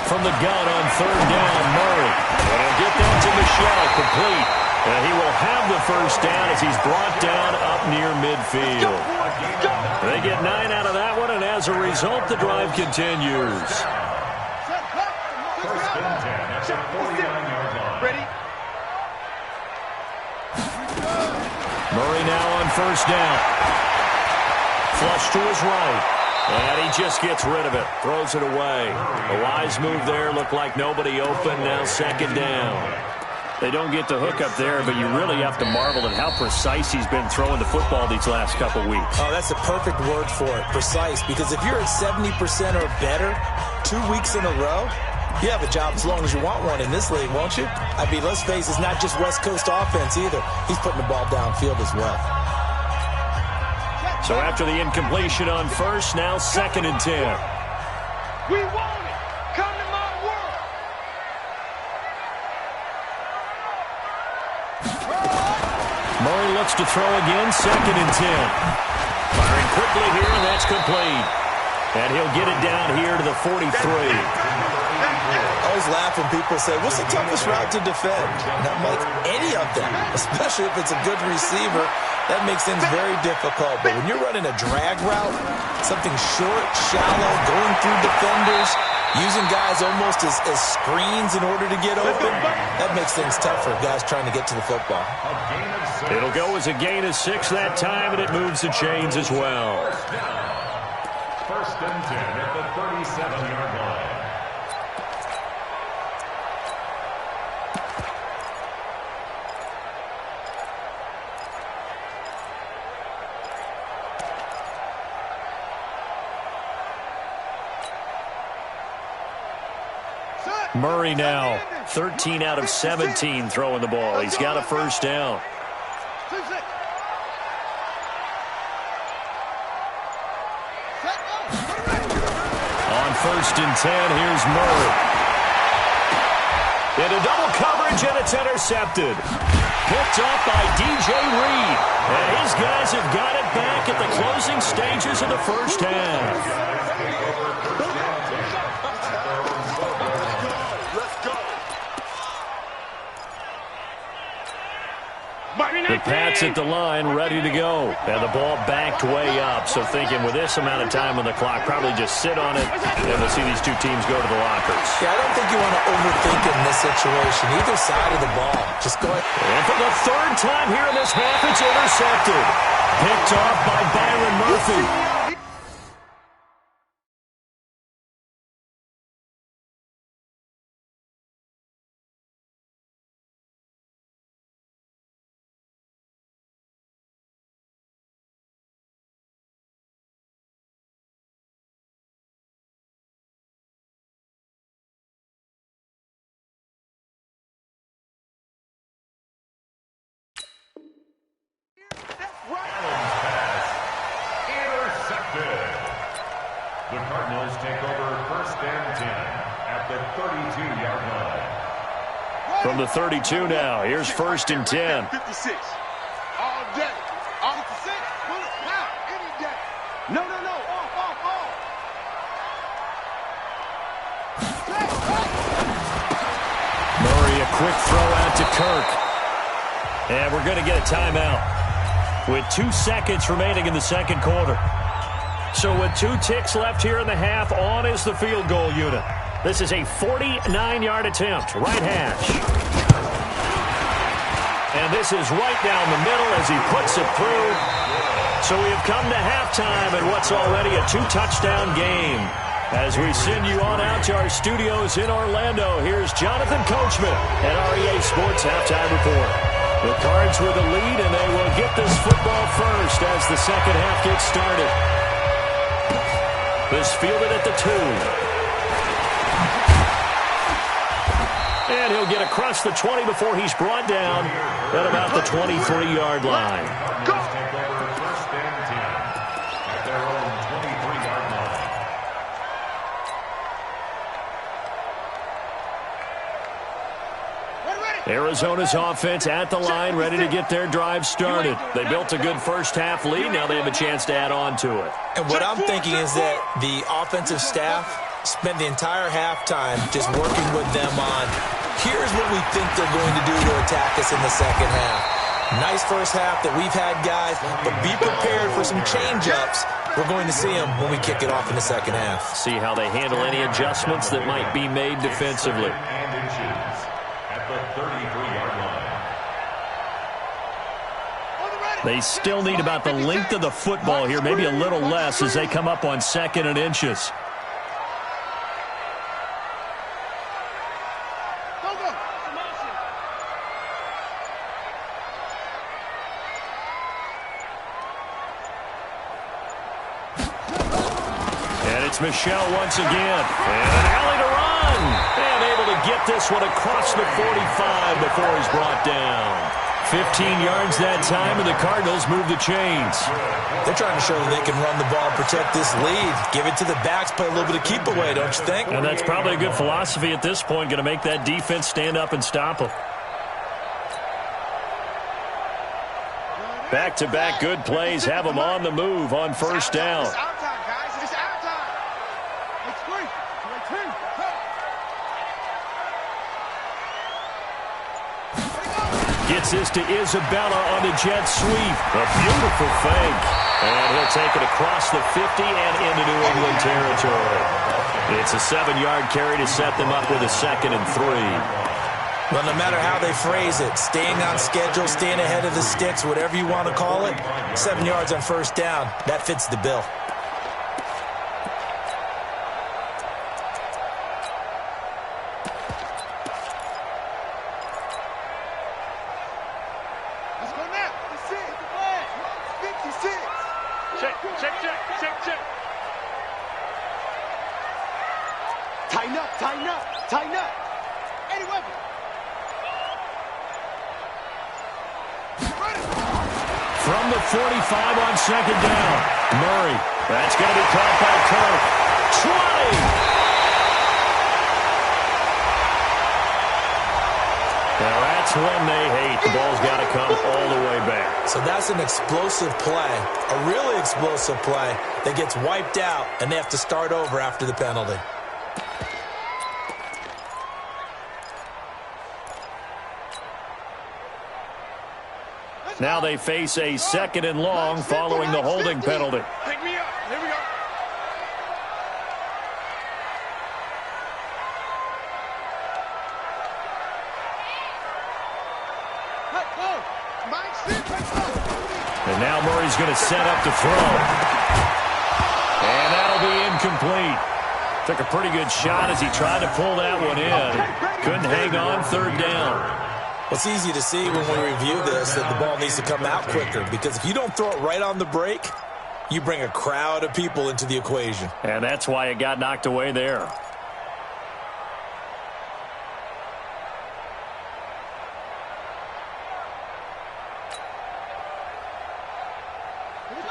From the gun on 3rd down, Murray. And he'll get that to Michelle, complete. And he will have the 1st down as he's brought down up near midfield. They get 9 out of that one, and as a result, the drive continues.
1st and 10 at the 49-yard line.
Ready?
Murray now on 1st down. Flush to his right. And he just gets rid of it. Throws it away. A wise move there. Looked like nobody open. Now 2nd down. They don't get the hook up there, but you really have to marvel at how precise he's been throwing the football these last couple weeks.
Oh, that's a perfect word for it, precise. Because if you're at 70% or better 2 weeks in a row, you have a job as long as you want one in this league, won't you? I mean, let's face it, it's not just West Coast offense either. He's putting the ball downfield as well.
So after the incompletion on 1st, now 2nd and 10.
We want it. Come to my world.
Murray looks to throw again, 2nd and 10. Firing quickly here, and that's complete. And he'll get it down here to the 43.
I always laugh when people say, what's the toughest route to defend? Not like any of them, especially if it's a good receiver. That makes things very difficult. But when you're running a drag route, something short, shallow, going through defenders, using guys almost as screens in order to get open, that makes things tough for guys trying to get to the football.
It'll go as a gain of 6 that time, and it moves the chains as well.
1st and 10 at the 37-yard line.
Murray now, 13 out of 17 throwing the ball. He's got a 1st down. On 1st and 10, here's Murray. Into double coverage, and it's intercepted. Picked off by DJ Reed. And his guys have got it back at the closing stages of the 1st half. The Pats at the line, ready to go. And the ball backed way up. So thinking with this amount of time on the clock, probably just sit on it, and we'll see these two teams go to the lockers.
Yeah, I don't think you want to overthink it in this situation. Either side of the ball. Just go ahead.
And for the third time here in this half, it's intercepted. Picked off by Byron Murphy.
The Cardinals take over first and 10 at the 32-yard line.
From the 32 now, here's first and 10.
56. All day. All 56. Now, any day. No. Off.
Murray, a quick throw out to Kirk. And we're going to get a timeout with 2 seconds remaining in the second quarter. So with 2 ticks left here in the half, on is the field goal unit. This is a 49-yard attempt, right hash. And this is right down the middle as he puts it through. So we have come to halftime in what's already a 2-touchdown game. As we send you on out to our studios in Orlando, here's Jonathan Coachman at REA Sports Halftime Report. The Cards with the lead, and they will get this football first as the second half gets started. This fielded at the 2. And he'll get across the 20 before he's brought down at about the 23-yard line.
Take over first and 10 at their own 23-yard line.
Arizona's offense at the line, ready to get their drive started. They built a good first half lead. Now they have a chance to add on to it.
And what I'm thinking is that the offensive staff spent the entire halftime just working with them on, here's what we think they're going to do to attack us in the second half. Nice first half that we've had, guys, but be prepared for some change-ups. We're going to see them when we kick it off in the second half.
See how they handle any adjustments that might be made defensively.
And inches at the 33-yard line.
They still need about the length of the football here, maybe a little less as they come up on 2nd and inches. Michelle once again, and an alley to run, and able to get this one across the 45 before he's brought down. 15 yards that time, and the Cardinals move the chains.
They're trying to show that they can run the ball, protect this lead, give it to the backs, play a little bit of keep away, don't you think?
And that's probably a good philosophy at this point, going to make that defense stand up and stop them. Back-to-back good plays have them on the move on first down. Gets this to Isabella on the jet sweep. A beautiful fake. And he'll take it across the 50 and into New England territory. It's a 7-yard carry to set them up with a 2nd and 3.
Well, no matter how they phrase it, staying on schedule, staying ahead of the sticks, whatever you want to call it, 7 yards on first down, that fits the bill.
Tighten up. Eddie Weber.
From the 45 on 2nd down. Murray. That's going to be caught by Kirk. 20. Now that's one they hate. The ball's got to come all the way back.
So that's an explosive play, a really explosive play that gets wiped out, and they have to start over after the penalty.
Now they face a 2nd and long following the holding penalty.
Pick me up. Here we go.
And now Murray's going to set up to throw. And that'll be incomplete. Took a pretty good shot as he tried to pull that one in. Couldn't hang on 3rd down.
Well, it's easy to see when we review this that the ball needs to come out quicker, because if you don't throw it right on the break, you bring a crowd of people into the equation.
And that's why it got knocked away there.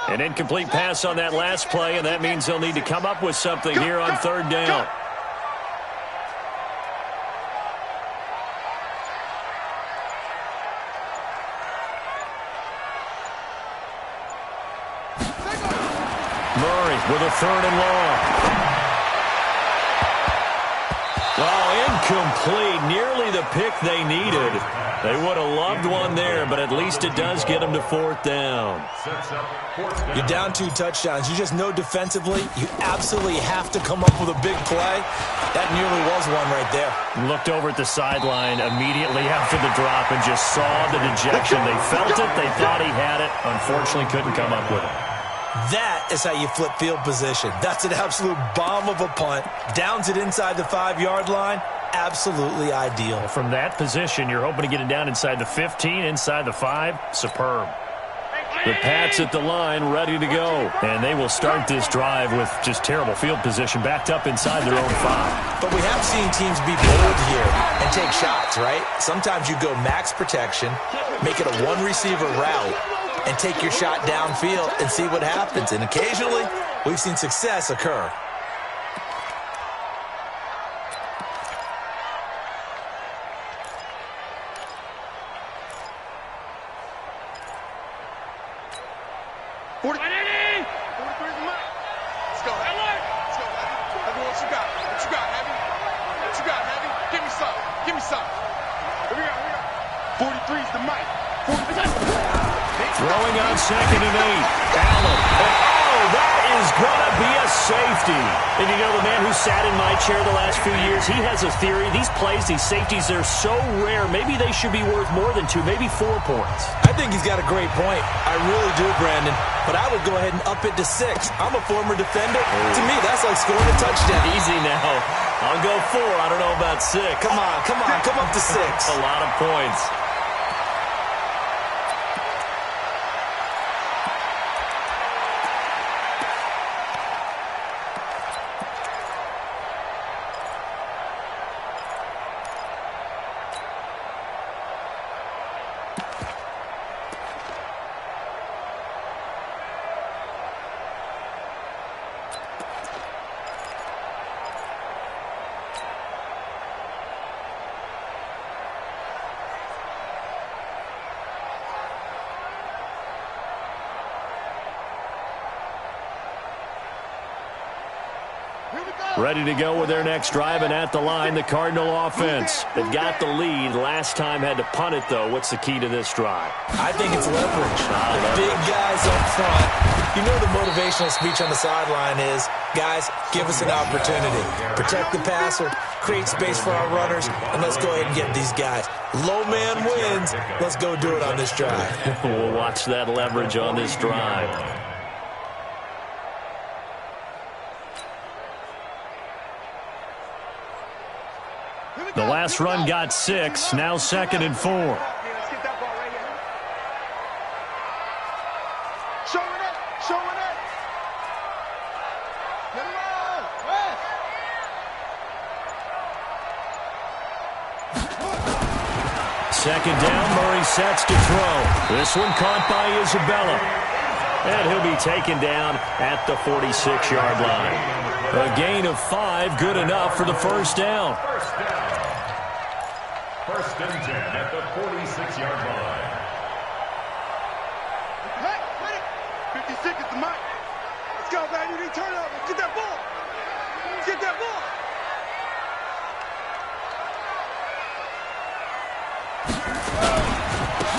An incomplete pass on that last play, and that means they'll need to come up with something here on 3rd down. Murray with a 3rd and long. Oh, incomplete. Nearly the pick they needed. They would have loved one there, but at least it does get them to 4th down.
You're down 2 touchdowns. You just know defensively you absolutely have to come up with a big play. That nearly was one right there.
Looked over at the sideline immediately after the drop and just saw the dejection. They felt it. They thought he had it. Unfortunately, couldn't come up with it.
That is how you flip field position. That's an absolute bomb of a punt. Downs it inside the 5-yard line. Absolutely ideal.
From that position, you're hoping to get it down inside the 15, inside the 5. Superb. The Pats at the line, ready to go. And they will start this drive with just terrible field position, backed up inside their own 5.
But we have seen teams be bold here and take shots, right? Sometimes you go max protection, make it a 1-receiver route, and take your shot downfield and see what happens. And occasionally, we've seen success occur.
Throwing on 2nd and 8. Allen. Oh, that is going to be a safety. And you know, the man who sat in my chair the last few years, he has a theory. These plays, these safeties, they're so rare. Maybe they should be worth more than 2, maybe 4 points.
I think he's got a great point. I really do, Brandon. But I would go ahead and up it to 6. I'm a former defender. To me, that's like scoring a touchdown.
Easy now. I'll go 4. I don't know about 6.
Come on. Come up to 6.
A lot of points. Ready to go with their next drive, and at the line, the Cardinal offense. They've got the lead. Last time had to punt it, though. What's the key to this drive?
I think it's leverage. The big guys up front. You know the motivational speech on the sideline is, guys, give us an opportunity. Protect the passer, create space for our runners, and let's go ahead and get these guys. Low man wins. Let's go do it on this drive.
We'll watch that leverage on this drive. The last run got 6, now 2nd and 4. Second down, Murray sets to throw. This one caught by Isabella. And he'll be taken down at the 46-yard line. A gain of 5, good enough for the first down.
First and 10 at the 46-yard line.
Hey, 56 is the mic. Let's go, baby. We turn over. Get that ball. Get that ball.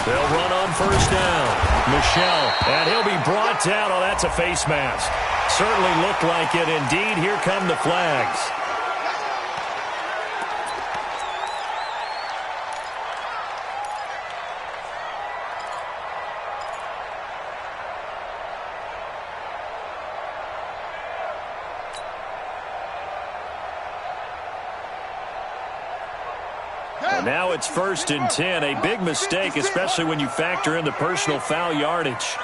They'll run on on first down. Michelle, and he'll be brought down. Oh, that's a face mask. Certainly looked like it. Indeed, here come the flags. And now it's 1st and 10. A big mistake, especially when you factor in the personal foul yardage.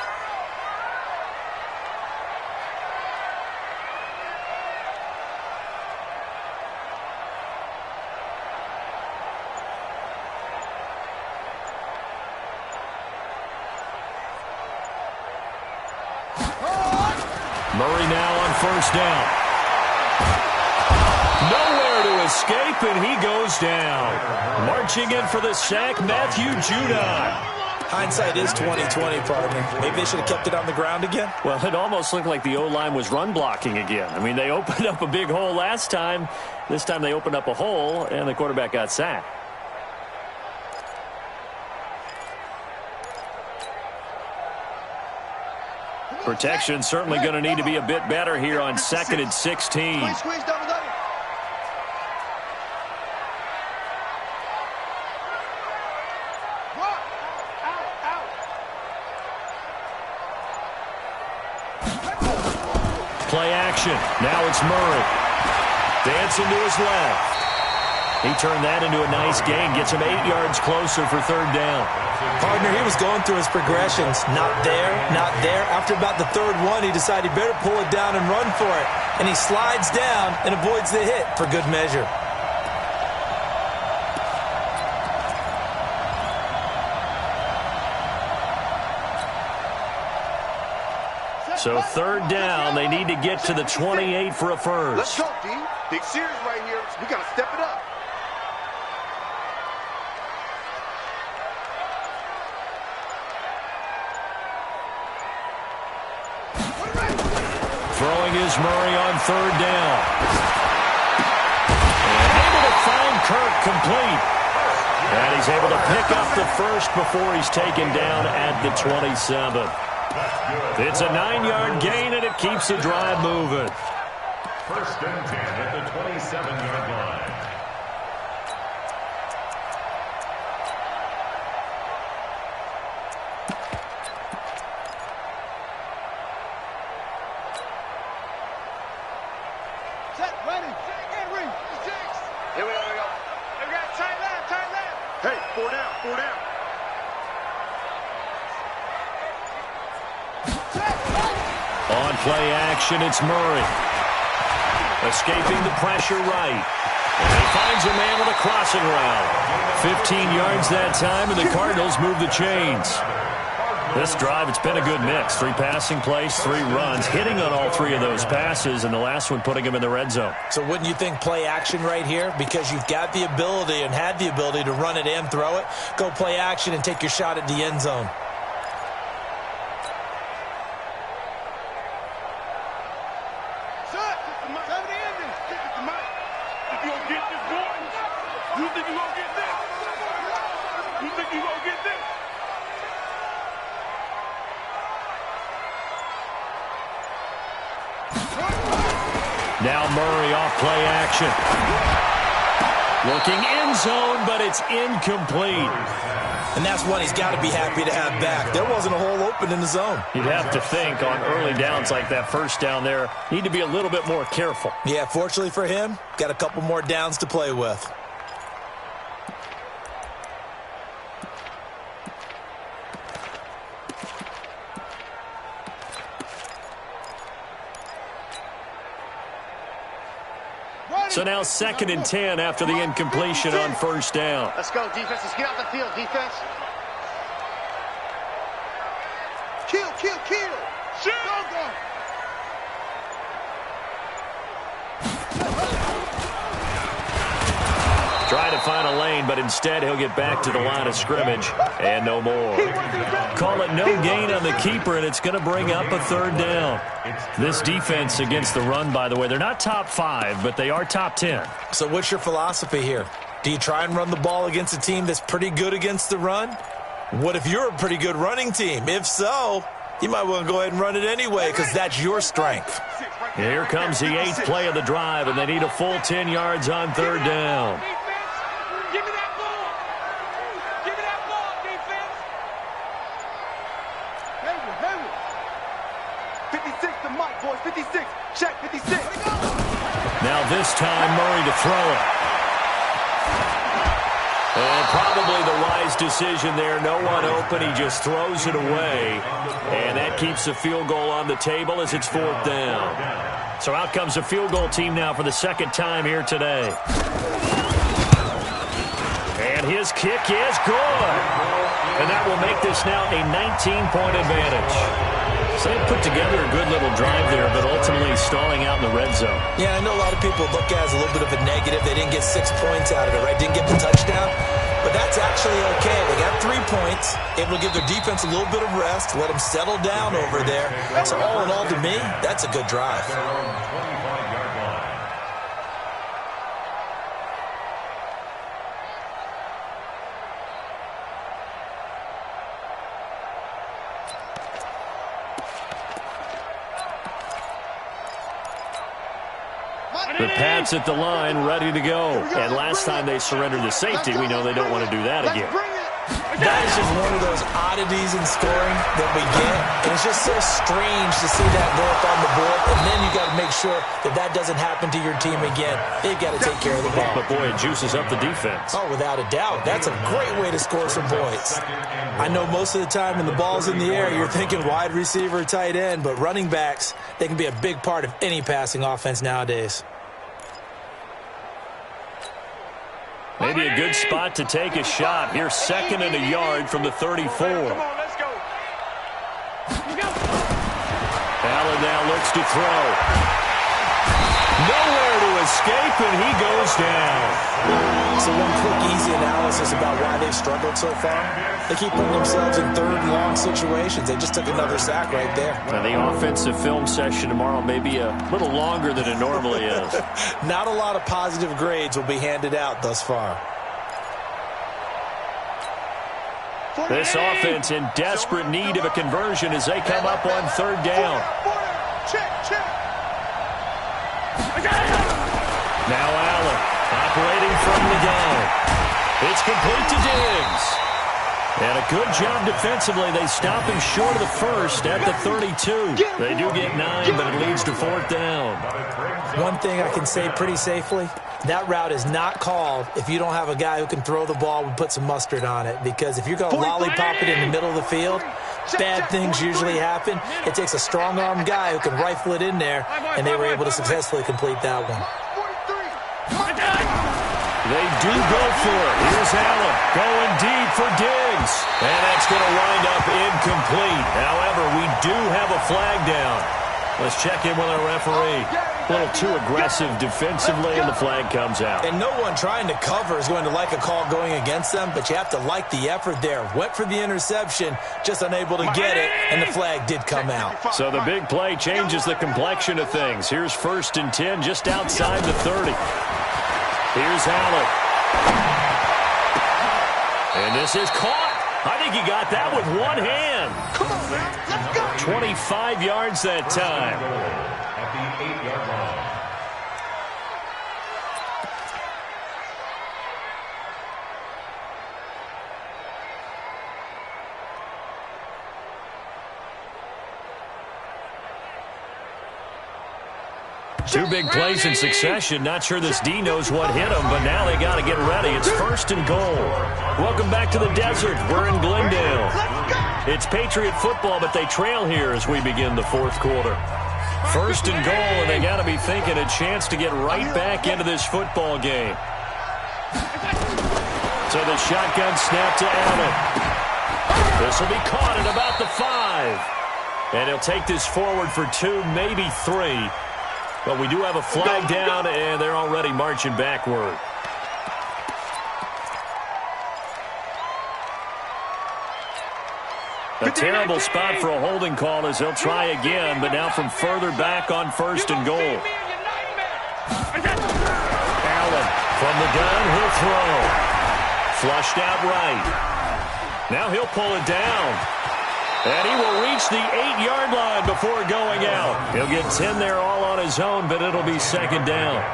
Murray now on first down. Nowhere to escape, and he goes down. Marching in for the sack, Matthew Judon.
Hindsight is 20/20, partner. Maybe they should have kept it on the ground again.
Well, it almost looked like the O-line was run blocking again. I mean, they opened up a big hole last time. This time they opened up a hole, and the quarterback got sacked. Protection certainly going to need to be a bit better here on 2nd and 16.
Squeeze, double.
Play action. Now it's Murray. Dancing to his left. He turned that into a nice gain. Gets him 8 yards closer for 3rd down.
Partner, he was going through his progressions. Not there, not there. After about the 3rd one, he decided he better pull it down and run for it. And he slides down and avoids the hit for good measure.
So 3rd down, they need to get to the 28 for a first.
Let's go, D. Big series right here. We got to step it up.
Throwing is Murray on 3rd down. And able to find Kirk complete. And he's able to pick up the first before he's taken down at the 27. It's a 9-yard gain, and it keeps the drive moving.
1st and 10 at the 27-yard line.
Set, ready, and read. Here we go. We got tight left. Hey, 4 down.
On play action, it's Murray. Escaping the pressure right. And he finds a man with a crossing route. 15 yards that time, and the Cardinals move the chains. This drive, it's been a good mix. 3 passing plays, 3 runs, hitting on all 3 of those passes, and the last one putting him in the red zone.
So wouldn't you think play action right here? Because you've got the ability and had the ability to run it and throw it. Go play action and take your shot at the end zone.
Now Murray off play action. Looking end zone, but it's incomplete.
And that's one he's got to be happy to have back. There wasn't a hole open in the zone.
You'd have to think on early downs like that first down there, need to be a little bit more careful.
Yeah, fortunately for him, got a couple more downs to play with.
So now 2nd and 10 after the incompletion on first down.
Let's go, defense. Let's get out the field, defense. Kill. Shoot. Go.
Try to find a lane, but instead he'll get back to the line of scrimmage and no more. Call it no gain on the keeper, and it's going to bring up a 3rd down. This defense against the run, by the way, they're not top 5, but they are top 10.
So what's your philosophy here? Do you try and run the ball against a team that's pretty good against the run? What if you're a pretty good running team? If so, you might want to go ahead and run it anyway because that's your strength.
Here comes the 8th play of the drive, and they need a full 10 yards on 3rd down.
Give me that ball. Give me that ball, defense. Hayward. 56 to Mike, boys. 56. Check, 56.
Now this time, Murray to throw it. And probably the wise decision there. No one open. He just throws it away. And that keeps the field goal on the table as it's 4th down. So out comes the field goal team now for the 2nd time here today. And his kick is good. And that will make this now a 19-point advantage. So they put together a good little drive there, but ultimately stalling out in the red zone.
Yeah, I know a lot of people look at it as a little bit of a negative. They didn't get 6 points out of it, right? Didn't get the touchdown. But that's actually okay. They got 3 points, able to give their defense a little bit of rest, let them settle down over there. So all in all, to me, that's a good drive.
The Pats at the line, ready to go. And last time they surrendered the safety, we know they don't want to do that again.
That is just one of those oddities in scoring that we get. And it's just so strange to see that go up on the board. And then you got to make sure that that doesn't happen to your team again. They've got to take care of the ball.
But, boy, it juices up the defense.
Oh, without a doubt. That's a great way to score some points. I know most of the time when the ball's in the air, you're thinking wide receiver, tight end. But running backs, they can be a big part of any passing offense nowadays.
Maybe a good spot to take a shot. Here's 2nd and a yard from the 34.
Come on, let's go.
Allen now looks to throw. Nowhere to escape, and he goes down.
So one quick, easy analysis about why they've struggled so far. They keep putting themselves in 3rd and long situations. They just took another sack right there.
And the offensive film session tomorrow may be a little longer than it normally is.
Not a lot of positive grades will be handed out thus far.
This offense in desperate need of a conversion as they come up on 3rd down.
Check.
Now Allen operating from the gun. It's complete to Diggs. And a good job defensively. They stop him short of the first at the 32. They do get 9, but it leads to 4th down.
One thing I can say pretty safely, that route is not called if you don't have a guy who can throw the ball and put some mustard on it. Because if you're going to lollipop it in the middle of the field, bad things usually happen. It takes a strong-arm guy who can rifle it in there, and they were able to successfully complete that one.
They do go for it. Here's Allen going deep for Diggs. And that's going to wind up incomplete. However, we do have a flag down. Let's check in with our referee. A little too aggressive defensively, and the flag comes out.
And no one trying to cover is going to like a call going against them, but you have to like the effort there. Went for the interception, just unable to get it, and the flag did come out.
So the big play changes the complexion of things. Here's 1st and 10 just outside the 30. Here's Allen. And this is caught. I think he got that with one hand.
Come on, man. Let's go.
25 yards that time.
At the 8-yard line.
Two big plays in succession. Not sure this D knows what hit him, but now they got to get ready. It's 1st and goal. Welcome back to the desert. We're in Glendale. It's Patriot football, but they trail here as we begin the 4th quarter. 1st and goal, and they got to be thinking a chance to get right back into this football game. So the shotgun snap to Allen. This will be caught at about the 5. And he'll take this forward for 2, maybe 3. But we do have a flag down, and they're already marching backward. A terrible spot for a holding call as they'll try again, but now from further back on 1st and goal. Allen from the gun, he'll throw. Flushed out right. Now he'll pull it down. And he will reach the 8-yard line before going out. He'll get 10 there all on his own, but it'll be second down.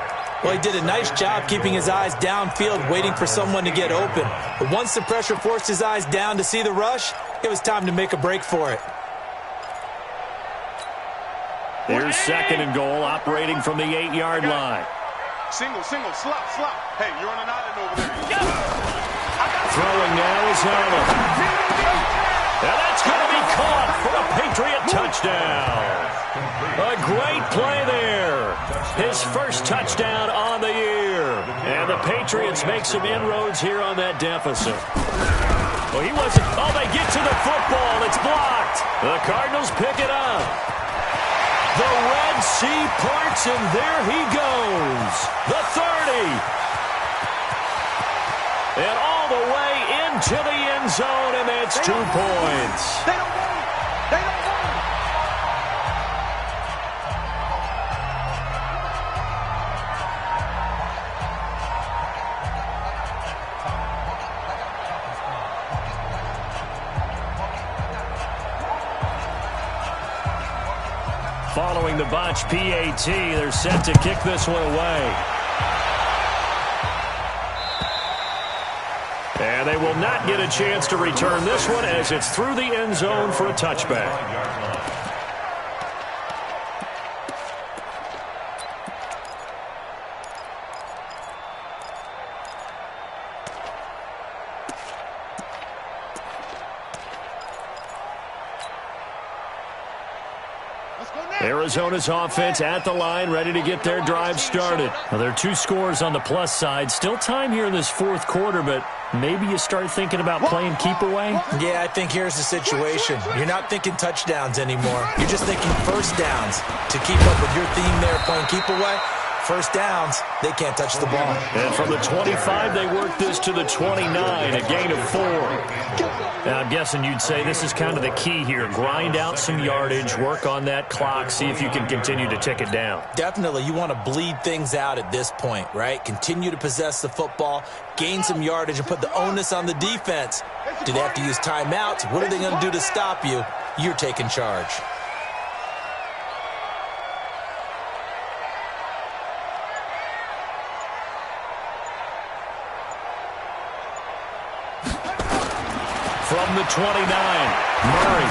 Well, he did a nice job keeping his eyes downfield, waiting for someone to get open. But once the pressure forced his eyes down to see the rush, it was time to make a break for it.
Here's second and goal, operating from the 8-yard line.
Single, slop. Hey, you're on an island over there.
Throwing now is Allen. And that's going to be caught for a Patriot touchdown. A great play there. His first touchdown on the year. And the Patriots make some inroads here on that deficit. Well, he wasn't. Oh, they get to the football. It's blocked. The Cardinals pick it up. The Red Sea parts, and there he goes. The 30. And all the way into the end zone, and that's 2 points.
They don't want it. They don't want it.
Following the botched PAT, they're set to kick this one away. And they will not get a chance to return this one as it's through the end zone for a touchback. Arizona's offense at the line, ready to get their drive started. Well, there are 2 scores on the plus side. Still time here in this fourth quarter, but maybe you start thinking about playing keep away?
Yeah, I think here's the situation. You're not thinking touchdowns anymore. You're just thinking first downs. To keep up with your theme there, playing keep away, first downs, they can't touch the ball.
And from the 25, they work this to the 29, a gain of 4. Now, I'm guessing you'd say this is kind of the key here. Grind out some yardage, work on that clock, see if you can continue to tick it down.
Definitely. You want to bleed things out at this point, right? Continue to possess the football, gain some yardage, and put the onus on the defense. Do they have to use timeouts? What are they going to do to stop you? You're taking charge.
From the 29, Murray.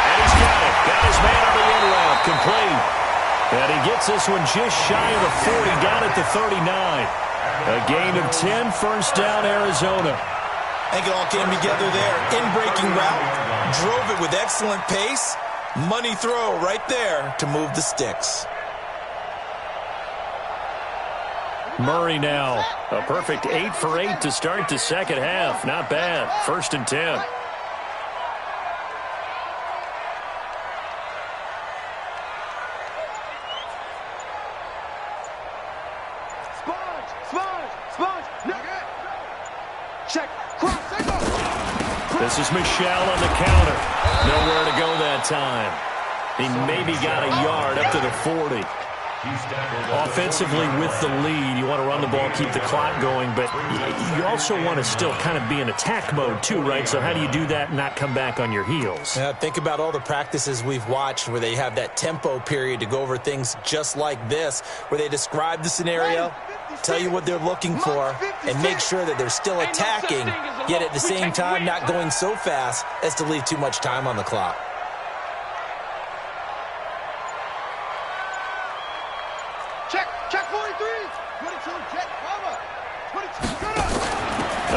And he's got it. Got his man on the end route. Complete. And he gets this one just shy of the 40, down at the 39. A gain of 10, first down, Arizona.
I think it all came together there. In-breaking route. Drove it with excellent pace. Money throw right there to move the sticks.
Murray now, a perfect 8 for 8 to start the second half. Not bad. First and 10.
Check. Cross.
This is Michelle on the counter. Nowhere to go that time. He maybe got a yard up to the 40. Offensively with the lead, you want to run the ball, keep the clock going, but you also want to still kind of be in attack mode too, right? So how do you do that and not come back on your heels?
Yeah, think about all the practices we've watched where they have that tempo period to go over things just like this, where they describe the scenario, tell you what they're looking for, and make sure that they're still attacking, yet at the same time not going so fast as to leave too much time on the clock.
Check 43. 22, check, cover. 22, good up.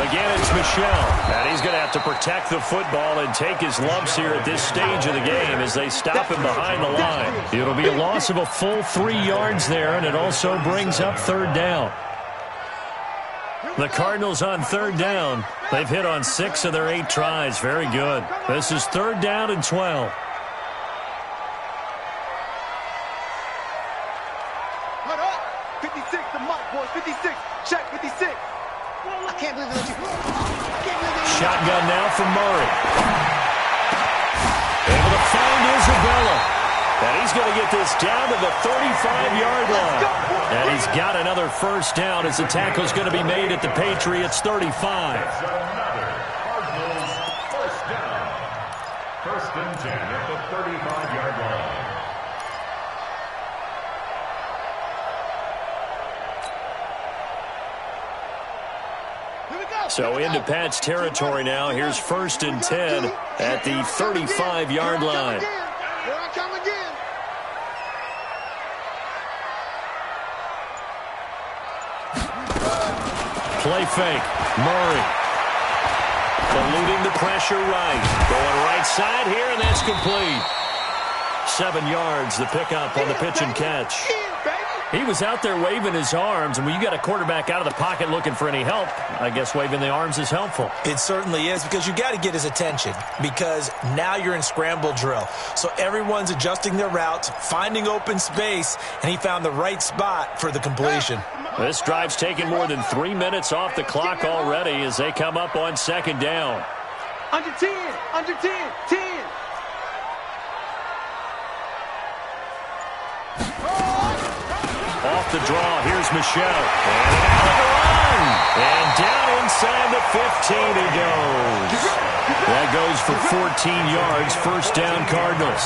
Again, it's Michelle, and he's going to have to protect the football and take his lumps here at this stage of the game as they stop him behind the line. It'll be a loss of a full 3 yards there, and it also brings up third down. The Cardinals on third down. They've hit on 6 of their 8 tries. Very good. This is third down and 12.
Hold up. 56, the mark, boys. 56. Check, 56. I can't believe it.
Shotgun now from Murray. Able to find Isabella. And he's going to get this down to the 35-yard line. And he's got another first down as the tackle's going to be made at the Patriots' 35.
First and 10 at the 35-yard line.
So into Pat's territory now. Here's first and 10 at the 35-yard line.
Here I come again.
Play fake. Murray. Eluding the pressure right. Going right side here, and that's complete. 7 yards, the pickup on the pitch and catch. He was out there waving his arms, and when you got a quarterback out of the pocket looking for any help, I guess waving the arms is helpful.
It certainly is, because you got to get his attention, because now you're in scramble drill. So everyone's adjusting their routes, finding open space, and he found the right spot for the completion.
This drive's taken more than 3 minutes off the clock already as they come up on second down.
Under 10, under 10, 10.
Off the draw, here's Michelle. And out of the run. And down inside the 15 he goes. That goes for 14 yards, first down Cardinals.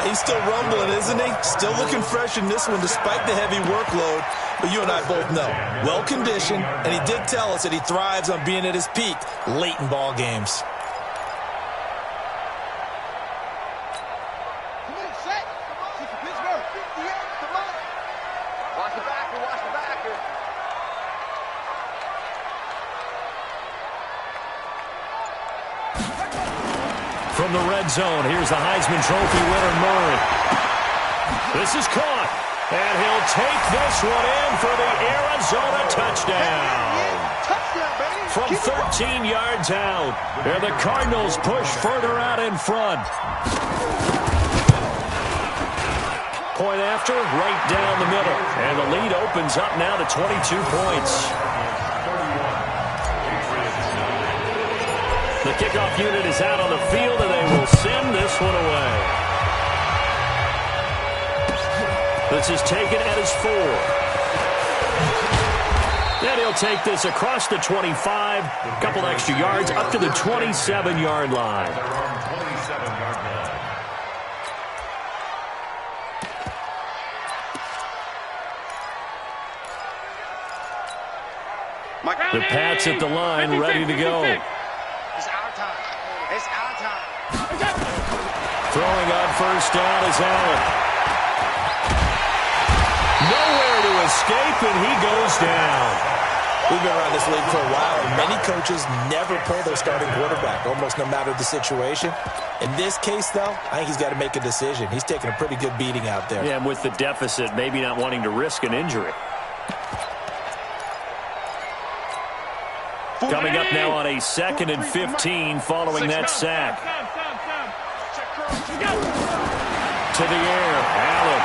He's still rumbling, isn't he? Still looking fresh in this one despite the heavy workload. But you and I both know, well-conditioned, and he did tell us that he thrives on being at his peak late in ball games.
From the red zone, here's the Heisman Trophy winner, Murray. This is caught, and he'll take this one in for the Arizona touchdown. From 13 yards out, and the Cardinals push further out in front. Point after, right down the middle, and the lead opens up now to 22 points. The kickoff unit is out on the field, and they will send this one away. This is taken at his 4. Then he'll take this across the 25, a couple extra yards, up to the 27-yard line. The Pats at the line, ready to go.
It's our time.
Throwing on first down is Allen. Nowhere to escape, and he goes down.
We've been around this league for a while, and many coaches never pull their starting quarterback, almost no matter the situation. In this case, though, I think he's got to make a decision. He's taking a pretty good beating out there.
Yeah, and with the deficit, maybe not wanting to risk an injury. Coming up now on a 2nd and 15 following that sack. To the air, Allen.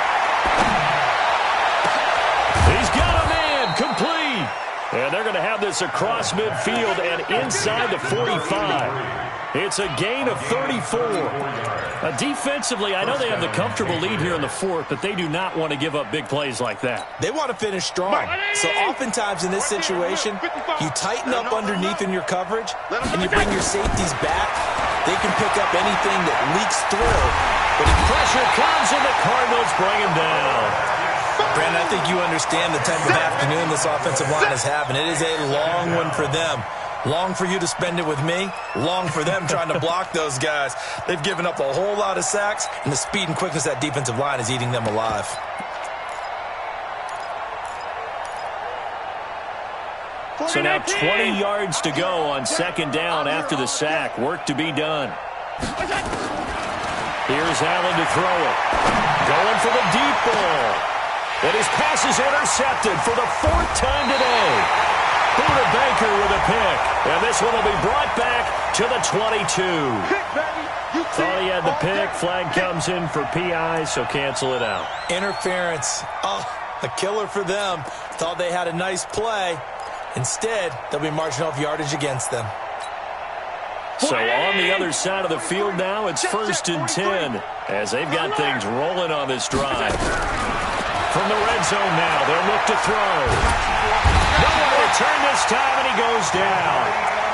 He's got a man, complete. And they're going to have this across midfield and inside the 45. It's a gain of 34. Defensively, I know they have the comfortable lead here in the 4th, but they do not want to give up big plays like that.
They want to finish strong. So oftentimes in this situation, you tighten up underneath in your coverage, and you bring your safeties back. They can pick up anything that leaks through.
But pressure comes, and the Cardinals bring him down.
Brandon, I think you understand the type of afternoon this offensive line is having. It is a long one for them. Long for you to spend it with me. Long for them trying to block those guys. They've given up a whole lot of sacks, and the speed and quickness of that defensive line is eating them alive.
So now 20 yards to go on second down after the sack. Work to be done. Here's Allen to throw it. Going for the deep ball. And his pass is intercepted for the 4th time today. Buda Baker with a pick. And this one will be brought back to the 22. Thought he had the pick. Flag comes in for PI, so cancel it out.
Interference. Oh, a killer for them. Thought they had a nice play. Instead, they'll be marching off yardage against them.
So on the other side of the field now, it's 1st and 10 as they've got things rolling on this drive. From the red zone now, they'll look to throw. No one to return this time, and he goes down.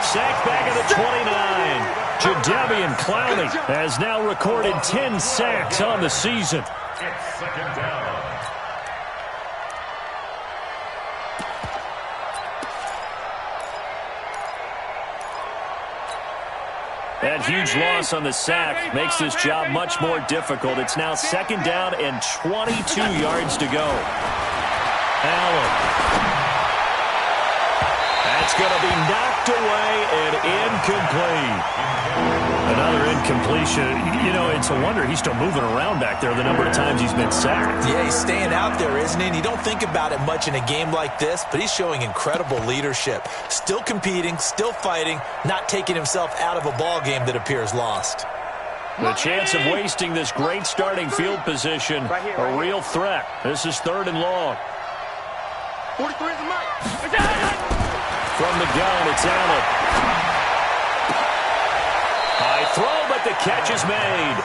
Sacked back at the 29. Jadeveon Clowney has now recorded 10 sacks on the season.
It's second down.
That huge loss on the sack makes this job much more difficult. It's now second down and 22 yards to go. Allen. That's going to be knocked away and incomplete. Another incompletion. You know, it's a wonder he's still moving around back there the number of times he's been sacked.
Yeah, he's staying out there, isn't he? And you don't think about it much in a game like this, but he's showing incredible leadership. Still competing, still fighting, not taking himself out of a ball game that appears lost.
The chance of wasting this great starting field position, a real threat. This is 3rd and long.
43 is the mark.
From the gun, it's Allen. High throw, but the catch is made.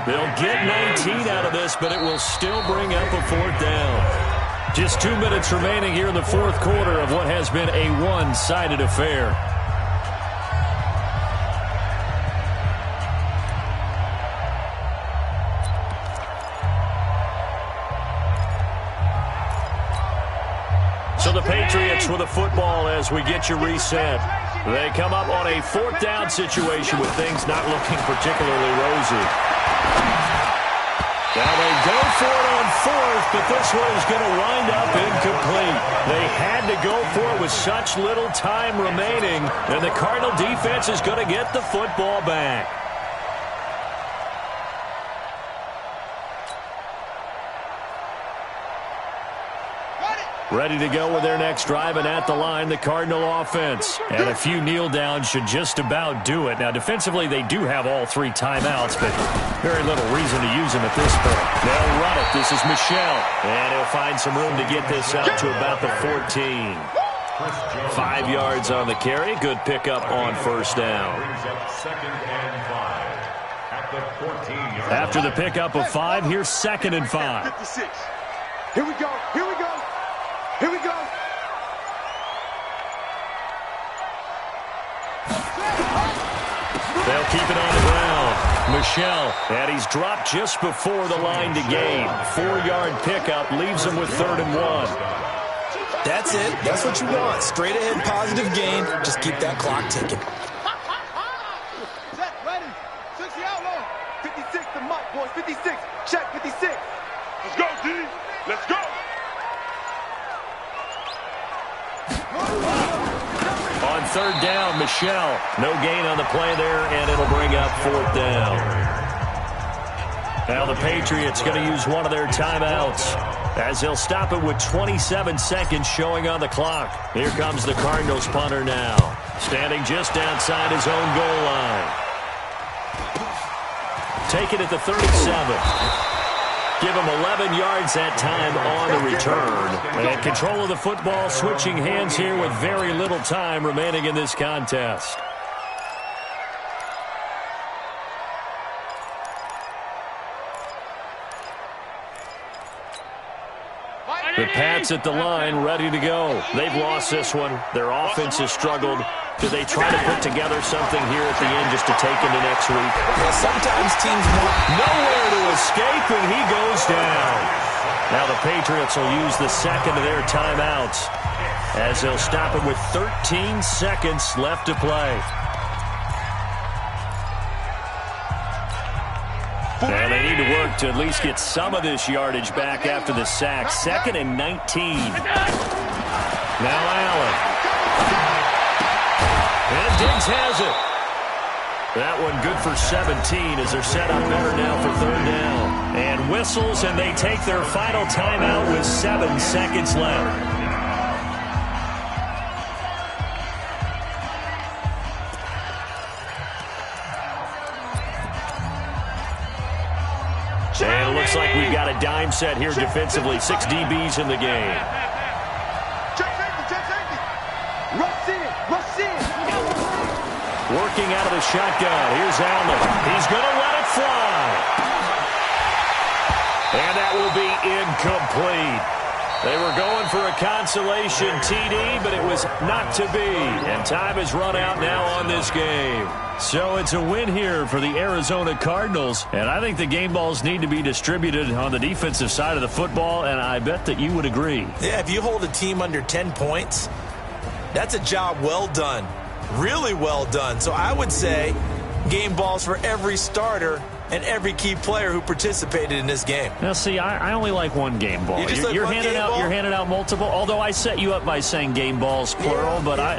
They'll get 19 out of this, but it will still bring up a 4th down. Just 2 minutes remaining here in the 4th quarter of what has been a one-sided affair. So the Patriots with a football as we get you reset. They come up on a 4th down situation with things not looking particularly rosy. Now they go for it on 4th, but this one is going to wind up incomplete. They had to go for it with such little time remaining, and the Cardinal defense is going to get the football back. Ready to go with their next drive, and at the line, the Cardinal offense. And a few kneel downs should just about do it. Now, defensively, they do have all 3 timeouts, but very little reason to use them at this point. They'll run it. This is Michel. And he'll find some room to get this out to about the 14. 5 yards on the carry. Good pickup on 1st down. After the pickup of 5, here's 2nd and 5.
56. Here we go. Here we go. Here we go.
They'll keep it on the ground. Michel, and he's dropped just before the line to gain. 4-yard pickup leaves him with 3rd and 1.
That's it. That's what you want. Straight ahead positive gain. Just keep that clock ticking.
Set, ready. 60 outlaw. 56 to Mike, boys. 56. Check 56. Let's go, D. Let's go.
On 3rd down, Michel. No gain on the play there, and it'll bring up 4th down. Now the Patriots going to use one of their timeouts as they'll stop it with 27 seconds showing on the clock. Here comes the Cardinals punter now, standing just outside his own goal line. Take it at the 37. Give him 11 yards that time on the return. And control of the football, switching hands here with very little time remaining in this contest. The Pats at the line, ready to go. They've lost this one. Their offense has struggled. Do they try to put together something here at the end just to take into next week?
Well, sometimes teams want
nowhere to escape, and he goes down. Now the Patriots will use the 2nd of their timeouts as they'll stop it with 13 seconds left to play. And they need to work to at least get some of this yardage back after the sack. 2nd and 19. Now Allen. And Diggs has it. That one good for 17 as they're set up better now for 3rd down. And whistles, and they take their final timeout with 7 seconds left. And it looks like we've got a dime set here defensively. 6 DBs in the game.
Check safety. Rush in.
Working out of the shotgun. Here's Allen. He's going to let it fly. And that will be incomplete. They were going for a consolation TD, but it was not to be. And time has run out now on this game. So it's a win here for the Arizona Cardinals. And I think the game balls need to be distributed on the defensive side of the football, and I bet that you would agree.
Yeah, if you hold a team under 10 points, that's a job well done. Really well done. So I would say game balls for every starter and every key player who participated in this game.
Now, see, I only like one game ball. You're handing out multiple. Although I set you up by saying game balls plural, but
I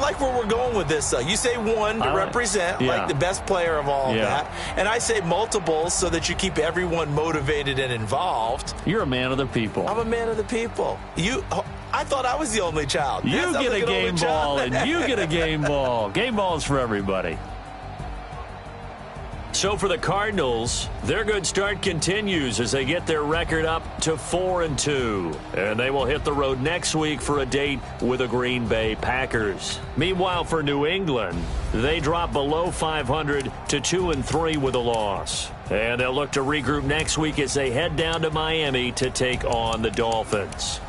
like where we're going with this. You say one to represent, like the best player of all of that, and I say multiples so that you keep everyone motivated and involved.
You're a man of the people.
I'm a man of the people. I thought I was the only child.
You get a game ball, and you get a game ball. Game balls for everybody. So for the Cardinals, their good start continues as they get their record up to 4-2. And they will hit the road next week for a date with the Green Bay Packers. Meanwhile, for New England, they drop below 500 to 2-3 with a loss. And they'll look to regroup next week as they head down to Miami to take on the Dolphins.